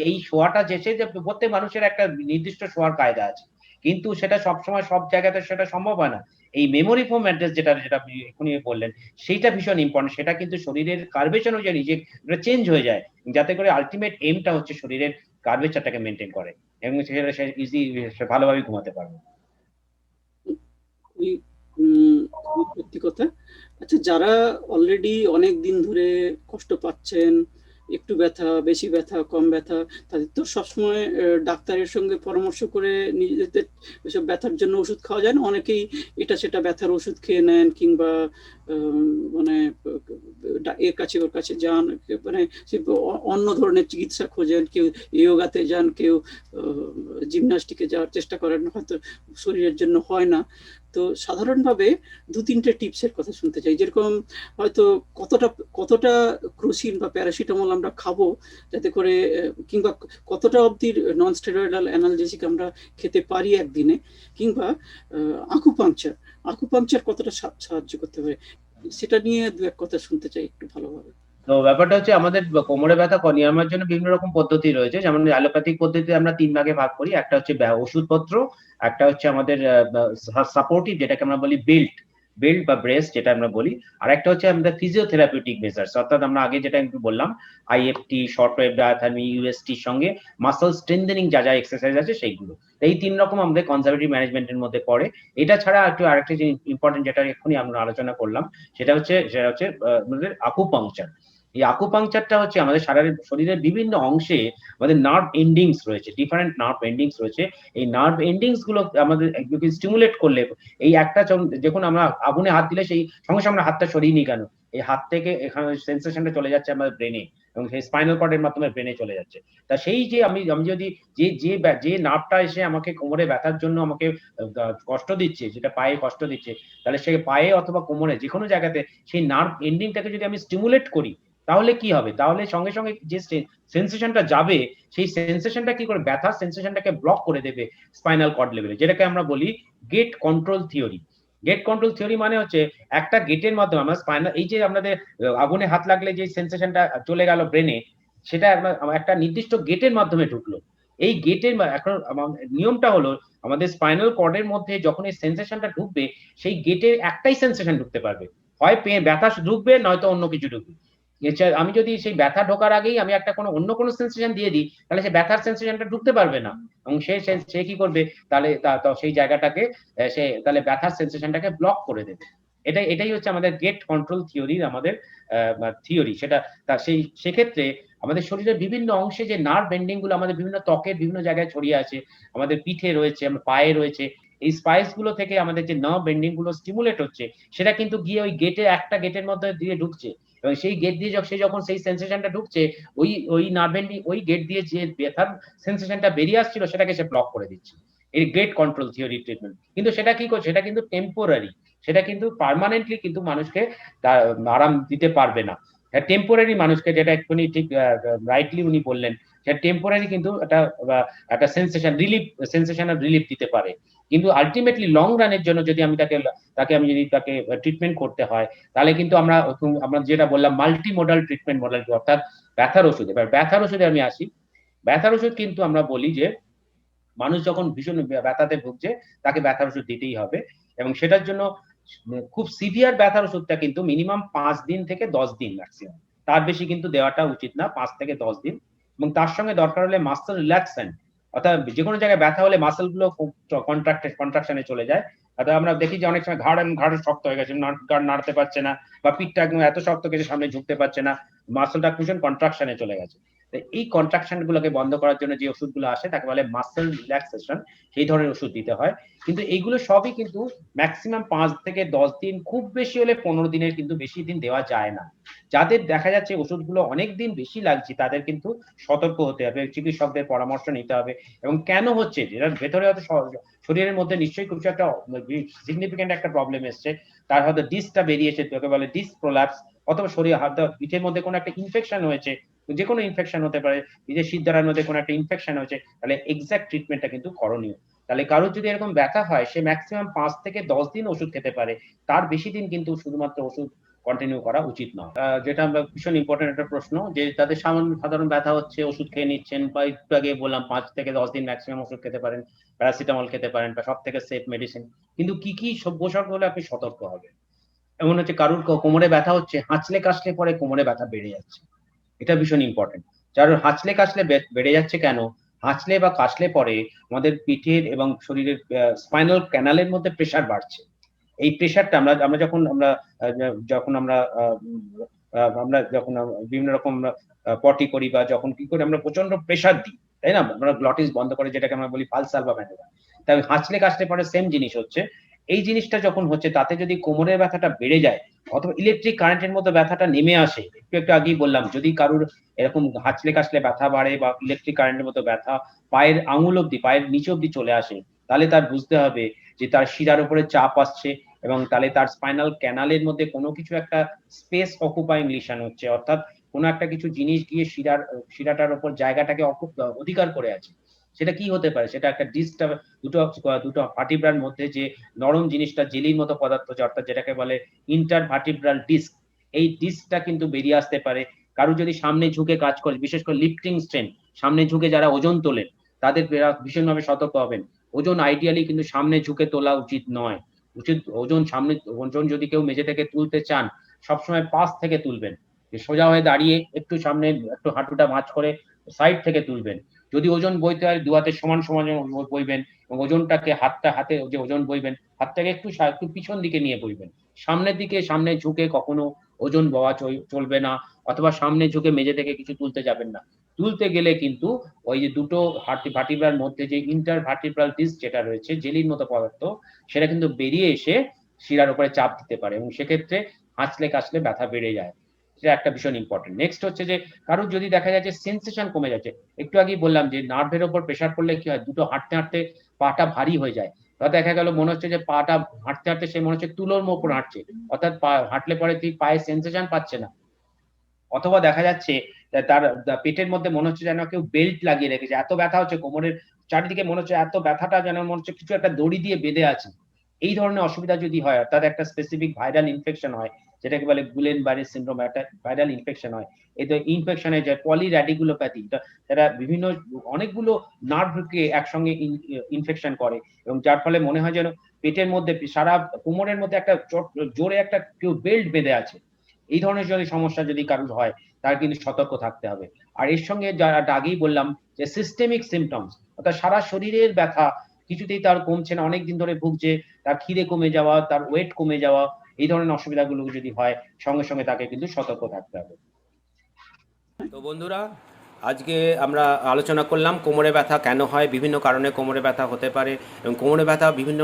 এই শোয়াটা যে প্রত্যেক মানুষের একটা নির্দিষ্ট শোয়ার কায়দা আছে। কিন্তু সেটা সবসময় সব জায়গাতে সেটা সম্ভব হয় না। এই মেমোরি ফোম ম্যাট্রেস যেটা আপনি এখনই বললেন, সেইটা ভীষণ ইম্পর্টেন্ট। সেটা কিন্তু শরীরের কার্ভেচার অনুযায়ী চেঞ্জ হয়ে যায়, যাতে করে আলটিমেট এইমটা হচ্ছে শরীরের কার্ভেচারটাকে মেইনটেইন করে এবং সে ভালোভাবে ঘুমাতে পারবে। সত্যি কথা। আচ্ছা, যারা অলরেডি অনেক দিন ধরে কষ্ট পাচ্ছেন, একটু ব্যথা, বেশি ব্যথা, কম ব্যথা, তাদের তো সবসময় ডাক্তারের সঙ্গে পরামর্শ করে নিজেদের এসব ব্যথার জন্য ওষুধ খাওয়া যায় না। অনেকেই এটা সেটা ব্যথার ওষুধ খেয়ে নেন, কিংবা মানে এর কাছে ওর কাছে যান, মানে অন্য ধরনের চিকিৎসা খোঁজেন, কেউ ইয়োগাতে যান, কেউ জিমনাস্টিকে যাওয়ার চেষ্টা করেন, হয়তো শরীরের জন্য হয় না। তো সাধারণভাবে 2-3টে টিপসের কথা শুনতে চাই। যেরকম হয়তো কতটা কতটা ক্রোসিন বা প্যারাসিটামল আমরা খাবো যাতে করে কিংবা কতটা অবধি নন স্টেরয়েডাল অ্যানালজেসিক আমরা খেতে পারি একদিনে, কিংবা আকুপাংচার কতটা সাহায্য করতে পারে, সেটা নিয়ে দু এক কথা শুনতে চাই একটু ভালোভাবে। তো ব্যাপারটা হচ্ছে আমাদের কোমরে ব্যথা নিরাময়ের জন্য বিভিন্ন রকম পদ্ধতি রয়েছে। যেমন অ্যালোপ্যাথিক পদ্ধতিতে আমরা 3 ভাগে ভাগ করি। একটা হচ্ছে ওষুধপত্র, একটা হচ্ছে আমাদের সাপোর্টিভ যেটাকে আমরা বলি বেল্ট বা ব্রেস যেটা আমরা বলি, আর একটা হচ্ছে আমাদের ফিজিওথেরাপিউটিক মেজার্স, অর্থাৎ আমরা আগে যেটা একটু বললাম আইএফটি, শর্ট ওয়েভ ডায়াথার্মি, ইউএসটির সঙ্গে মাসল স্ট্রেংথেনিং যা যা এক্সারসাইজ আছে সেইগুলো। এই 3 রকম আমাদের কনজারভেটিভ ম্যানেজমেন্টের মধ্যে পড়ে। এটা ছাড়া আরেকটা জিনিস ইম্পর্টেন্ট যেটা এক্ষুনি আমরা আলোচনা করলাম, সেটা হচ্ছে আমাদের আকুপাংচার। এই আকুপাংচারটা হচ্ছে আমাদের শরীরের বিভিন্ন অংশে আমাদের নার্ভ এন্ডিংস রয়েছে, ডিফারেন্ট নার্ভ এন্ডিংস রয়েছে। এই নার্ভ এন্ডিংস গুলো আমাদের স্টিমুলেট করলে, এই একটা যখন আমরা আগুনে হাত দিলে সেই সঙ্গে সঙ্গে আমরা হাতটা সরিয়ে নিই কেন, এই হাত থেকে এখানে সেন্সেশনটা চলে যাচ্ছে আমাদের ব্রেনে এবং সেই স্পাইনাল কর্ডের মাধ্যমে ব্রেনে চলে যাচ্ছে। তা সেই যে আমি যদি যে নার্ভটা এসে আমাকে কোমরে ব্যথার জন্য আমাকে কষ্ট দিচ্ছে, যেটা পায়ে কষ্ট দিচ্ছে, তাহলে সে পায়ে অথবা কোমরে যে কোনো জায়গাতে সেই নার্ভ এন্ডিংটাকে যদি আমি স্টিমুলেট করি, তাহলে কি হবে, তাহলে সঙ্গে সঙ্গে যে সেন্সেশনটা যাবে সেই সেন্সেশনটা কি করে ব্যথার সেন্সেশনটাকে ব্লক করে দেবে স্পাইনাল কর্ড লেভেলে, যেটাকে আমরা বলি gate control theory. Gate control theory মানে হচ্ছে একটা গেটের মাধ্যমে আমরা স্পাইনাল, এই যে আমাদের আগুনে হাত লাগলে যে সেন্সেশনটা চলে গেল ব্রেনে, সেটা একটা নির্দিষ্ট গেটের মাধ্যমে ঢুকলো। এই গেটের এখন নিয়মটা হলো আমাদের স্পাইনাল কর্ডের মধ্যে যখন এই সেন্সেশনটা ঢুকবে, সেই গেটে একটাই সেন্সেশন ঢুকতে পারবে, হয় ব্যথা ঢুকবে নয়তো অন্য কিছু ঢুকবে। আমি যদি সেই ব্যথা ঢোকার আগেই আমি একটা অন্য কোনো সেন্সেশন দিয়ে দিই, তাহলে সে ব্যথার সেন্সেশনটা ঢুকতে পারবে না এবং সে কি করবে, তাহলে সেই জায়গাটাকে সে তাহলে ব্যথার সেন্সেশনটাকে ব্লক করে দেবে। এটাই হচ্ছে আমাদের গেট কন্ট্রোল থিওরির আমাদের থিওরি। সেক্ষেত্রে আমাদের শরীরের বিভিন্ন অংশে যে নার্ভ এন্ডিং গুলো আমাদের বিভিন্ন ত্বকের বিভিন্ন জায়গায় ছড়িয়ে আছে, আমাদের পিঠে রয়েছে, পায়ে রয়েছে, এই স্পাইস গুলো থেকে আমাদের যে নার্ভ এন্ডিং গুলো স্টিমুলেট হচ্ছে, সেটা কিন্তু গিয়ে ওই একটা গেটের মধ্যে দিয়ে ঢুকছে এবং সেই গেট দিয়ে যখন সেই সেন্সেশনটা ঢুকছে, ওই নার্ভ এন্ডিং ওই গেট দিয়ে যে ব্যথার সেন্সেশনটা বেরিয়ে আসছিল সেটাকে সে ব্লক করে দিচ্ছে। এই গেট কন্ট্রোল থিওরি ট্রিটমেন্ট। কিন্তু সেটা কি করছে, সেটা কিন্তু টেম্পোরারি, সেটা কিন্তু পার্মানেন্টলি কিন্তু মানুষকে আরাম দিতে পারবে না। টেম্পোরারি মানুষকে, যেটা এক্ষুনি ঠিক রাইটলি উনি বললেন, সেটা টেম্পোরারি কিন্তু একটা সেন্সেশনাল রিলিফ দিতে পারে। কিন্তু আলটিমেটলি লং রানের জন্য যদি আমি তাকে ট্রিটমেন্ট করতে হয়, তাহলে কিন্তু আমরা যেটা বললাম মাল্টি মোডাল ট্রিটমেন্ট মডেল, অর্থাৎ ব্যথার ওষুধ। এবার ব্যথার ওষুধে আমি আসি। ব্যথার ওষুধ কিন্তু আমরা বলি যে মানুষ যখন ভীষণ ব্যথাতে ভুগছে, তাকে ব্যথার ওষুধ দিতেই হবে এবং সেটার জন্য খুব সিভিয়ার ব্যথার ওষুধটা কিন্তু মিনিমাম 5 দিন থেকে 10 দিন ম্যাক্সিমাম, তার বেশি কিন্তু দেওয়াটা উচিত না, 5 থেকে 10 দিন। এবং তার সঙ্গে দরকার হলে মাসল রিল্যাক্সেন্ট, অর্থাৎ যে কোনো জায়গায় ব্যথা হলে মাসল গুলো কন্ট্রাকশনে চলে যায়। অর্থাৎ আমরা দেখি যে অনেক সময় ঘাড় শক্ত হয়ে গেছে, ঘাড় নাড়তে পারছে না, বা পিঠটা একদম এত শক্ত গেছে সামনে ঝুঁকতে পারছে না, মাসলটা ভীষণ কন্ট্রাকশনে চলে গেছে। এই কন্ট্রাকশন গুলোকে বন্ধ করার জন্য যে ওষুধগুলো আসে তাকে বলে মাসল রিল্যাক্সেশন, সেই ধরনের ওষুধ দিতে হয়। কিন্তু এইগুলো সবই কিন্তু ম্যাক্সিমাম 5 থেকে 10 দিন, খুব বেশি হলে 15 দিনের কিন্তু বেশি দিন দেওয়া যায় না। যাদের দেখা যাচ্ছে ওষুধগুলো অনেক দিন বেশি লাগছে, তাদের কিন্তু সতর্ক হতে হবে, চিকিৎসকদের পরামর্শ নিতে হবে। এবং কেন হচ্ছে, যেটার ভেতরে হয়তো শরীরের মধ্যে নিশ্চয়ই কিছু একটা সিগনিফিকেন্ট একটা প্রবলেম এসছে, তার হয়তো ডিসটা বেরিয়েছে, তোকে বলে ডিস প্রোল্যাপস, অথবা শরীর হয়তো পিঠের মধ্যে কোনো একটা ইনফেকশন হয়েছে, যে কোনো ইনফেকশন হতে পারে, নিজের শিরদাঁড়ার মধ্যে কোনো একটা ইনফেকশন হয়েছে, তাহলে এক্সাক্ট ট্রিটমেন্টটা কিন্তু করণীয়। তাহলে কারোর যদি এরকম ব্যথা হয়, সে ম্যাক্সিমাম 5 থেকে 10 দিন ওষুধ খেতে পারে, তার বেশি দিন কিন্তু শুধুমাত্র ওষুধ কন্টিনিউ করা উচিত নয়। যেটা আমরা ভীষণ ইম্পর্টেন্ট একটা প্রশ্ন, যে তাদের সাধারণ ব্যথা হচ্ছে, ওষুধ খেয়ে নিচ্ছেন, বা একটু আগে বললাম 5 থেকে 10 দিন ম্যাক্সিমাম ওষুধ খেতে পারেন, প্যারাসিটামল খেতে পারেন, বা সব থেকে সেফ মেডিসিন। কিন্তু কি উপসর্গ হলে আপনি সতর্ক হবেন? এমন হচ্ছে কারুর কোমরে ব্যথা হচ্ছে, হাঁচলে কাশলে পরে কোমরে ব্যথা বেড়ে যাচ্ছে, এটা ভীষণ ইম্পর্টেন্ট। যার হাঁচলে কাশলে বেড়ে যাচ্ছে কেন, হাঁচলে বা কাশলে পরে আমাদের পিঠের এবং শরীরের স্পাইনাল ক্যানালের মধ্যে প্রেসার বাড়ছে। এই প্রেসারটা আমরা যখন বিভিন্ন রকম পটি করি, বা যখন কি করি আমরা প্রচন্ড প্রেসার দিই, তাই না, আমরা গ্লটিস বন্ধ করে, যেটাকে আমরা বলি পালসাল বা ম্যানুরা। তাই হাঁচলে কাশলে পরে সেম জিনিস হচ্ছে। এই জিনিসটা যখন হচ্ছে, তাতে যদি কোমরের ব্যথাটা বেড়ে যায়, অথবা ইলেকট্রিক কারেন্টের মতো ব্যথাটা নেমে আসে, একটু আগেই বললাম, যদি কারুর এরকম হাঁচলে কাশলে ব্যথা বাড়ে, বা ইলেকট্রিক কারেন্টের মতো ব্যথা পায়ের আঙুল অব্দি, পায়ের নিচে অব্দি চলে আসে, তাহলে তার বুঝতে হবে যে তার শিরার উপরে চাপ আসছে এবং তাহলে তার স্পাইনাল ক্যানালের মধ্যে কোনো কিছু একটা স্পেস অকুপাইং লিশন হচ্ছে, অর্থাৎ কোনো একটা কিছু জিনিস গিয়ে শিরাটার উপর জায়গাটাকে অধিকার করে আছে। সেটা কি হতে পারে? সেটা একটা ডিস্কটা দুটো ভার্টিব্রার মধ্যে যে নরম জিনিসটা জেলির মতো পদার্থ আছে, অর্থাৎ যেটাকে বলে ইন্টারভার্টিব্রাল ডিস্ক, এই ডিস্কটা কিন্তু বেরিয়ে আসতে পারে। কারো যদি সামনে ঝুঁকে কাজ করে, বিশেষ করে লিফটিং স্ট্রেন, সামনে ঝুঁকে যারা ওজন তোলেন তাদের ভীষণভাবে সতর্ক হবেন। ওজন আইডিয়ালি কিন্তু সামনে ঝুঁকে তোলা উচিত নয়। ওজন যদি কেউ মেঝে থেকে তুলতে চান, সবসময় পাশ থেকে তুলবেন। সোজা হয়ে দাঁড়িয়ে একটু সামনে একটু হাঁটুটা ভাঁজ করে সাইড থেকে তুলবেন। যদি ওজন বইতে হয় 2 হাতে সমান সমান বইবেন এবং ওজনটাকে হাতে যে ওজন বইবেন হাতটাকে একটু পিছন দিকে নিয়ে বইবেন। সামনের দিকে সামনে ঝুঁকে কখনো ওজন বওয়া চলবে না, অথবা সামনে ঝুঁকে মেঝে থেকে কিছু তুলতে যাবেন না। তুলতে গেলে কিন্তু ওই যে দুটো ভার্টিব্রার মধ্যে যে ইন্টারভার্টিব্রাল ডিস্ক যেটা রয়েছে জেলির মতো পদার্থ, সেটা কিন্তু বেরিয়ে এসে শিরার উপরে চাপ দিতে পারে এবং সেক্ষেত্রে হাঁচলে কাশলে ব্যথা বেড়ে যায়। সেটা একটা ভীষণ ইম্পর্টেন্ট। নেক্সট হচ্ছে যে কারোর যদি দেখা যায় যে সেন্সেশন কমে যাচ্ছে, একটু আগেই বললাম যে নার্ভের উপর প্রেসার পড়লে কি হয়, দুটো হাঁটতে হাঁটতে পাটা ভারী হয়ে যায়। তা দেখা গেল মনে হচ্ছে যে পাটা হাঁটতে হাঁটতে সে মনে হচ্ছে তুলোর উপর হাঁটছে, অর্থাৎ হাঁটলে পরে তুই পায়ে সেন্সেশন পাচ্ছে না। অথবা দেখা যাচ্ছে তার পেটের মধ্যে মনে হচ্ছে যেন কেউ বেল্ট লাগিয়ে রেখেছে, এত ব্যথা হচ্ছে কোমরের চারিদিকে, মনে হচ্ছে এত ব্যথাটা যেন মনে হচ্ছে কিছু একটা দড়ি দিয়ে বেঁধে আছে। এই ধরনের অসুবিধা যদি হয়, অর্থাৎ একটা স্পেসিফিক ভাইরাল ইনফেকশন হয়, যেটাকে বলে গুলেন বারি সিনড্রোম, একটা ভাইরাল ইনফেকশন হয়। এই তো ইনফেকশনে যায় পলির্যাডিকুলোপ্যাথি, যারা অনেকগুলো নার্ভকে একসঙ্গে ইনফেকশন করে এবং যার ফলে মনে হয় যেন পেটের মধ্যে সারা কোমরের মধ্যে একটা জোরে একটা কেউ বেল্ট বেঁধে আছে। এই ধরনের যদি সমস্যা যদি কারোর হয়, তার কিন্তু সতর্ক থাকতে হবে। আর এর সঙ্গে যারা আগেই বললাম যে সিস্টেমিক সিমটমস, অর্থাৎ সারা শরীরের ব্যথা কিছুতেই তার কমছে না, অনেকদিন ধরে ভুগছে, তার খিদে কমে যাওয়া, তার ওয়েট কমে যাওয়া, এই ধরনের অসুবিধাগুলো যদি হয়, সঙ্গে সঙ্গে তাকে কিন্তু সতর্ক থাকতে হবে। তো বন্ধুরা, আজকে আমরা আলোচনা করলাম কোমরে ব্যথা কেন হয়, বিভিন্ন কারণে কোমরে ব্যথা হতে পারে এবং কোমরে ব্যথা বিভিন্ন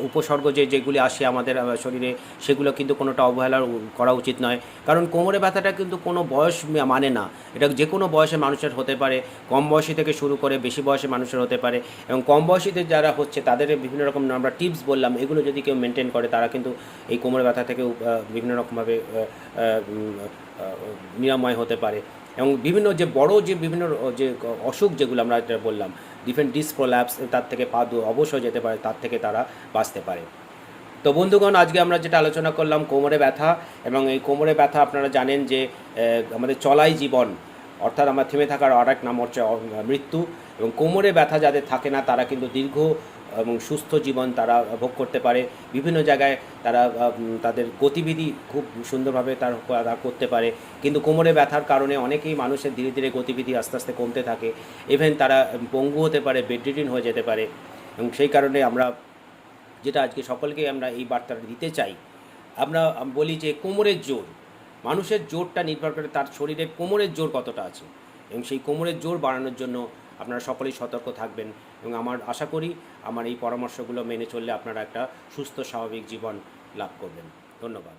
উপসর্গ যেগুলি আসে আমাদের শরীরে, সেগুলো কিন্তু কোনোটা অবহেলা করা উচিত নয়। কারণ কোমরে ব্যথাটা কিন্তু কোনো বয়স মানে না, এটা যে কোনো বয়সে মানুষের হতে পারে, কম বয়সী থেকে শুরু করে বেশি বয়সে মানুষের হতে পারে। এবং কম বয়সীদের যারা হচ্ছে তাদের বিভিন্ন রকম আমরা টিপস বললাম, এগুলো যদি কেউ মেনটেন করে তারা কিন্তু এই কোমরে ব্যথা থেকে বিভিন্ন রকমভাবে নিরাময় হতে পারে। এবং বিভিন্ন বিভিন্ন অসুখ যেগুলো আমরা যেটা বললাম, ডিফারেন্ট ডিস্ক প্রোল্যাপস, তার থেকে পা অবশ্যই যেতে পারে, তার থেকে তারা বাঁচতে পারে। তো বন্ধুগণ, আজকে আমরা যেটা আলোচনা করলাম কোমরে ব্যথা, এবং এই কোমরে ব্যথা আপনারা জানেন যে আমাদের চলাই জীবন, অর্থাৎ আমরা থেমে থাকার আর এক নাম হচ্ছে মৃত্যু। এবং কোমরে ব্যথা যাদের থাকে না তারা কিন্তু দীর্ঘ এবং সুস্থ জীবন তারা ভোগ করতে পারে। বিভিন্ন জায়গায় তারা তাদের গতিবিধি খুব সুন্দরভাবে তারা করতে পারে। কিন্তু কোমরে ব্যথার কারণে অনেকেই মানুষের ধীরে ধীরে গতিবিধি আস্তে আস্তে কমতে থাকে, ইভেন তারা পঙ্গু হতে পারে, বেডরিডেন হয়ে যেতে পারে। এবং সেই কারণে আমরা যেটা আজকে সকলকে আমরা এই বার্তাটা দিতে চাই, আমরা বলি যে কোমরের জোর, মানুষের জোরটা নির্ভর করে তার শরীরে কোমরের জোর কতটা আছে, এবং সেই কোমরের জোর বাড়ানোর জন্য আপনারা সকলেই সতর্ক থাকবেন। এবং আমার আশা করি আমার এই পরামর্শগুলো মেনে চললে আপনারা একটা সুস্থ স্বাভাবিক জীবন লাভ করবেন। ধন্যবাদ।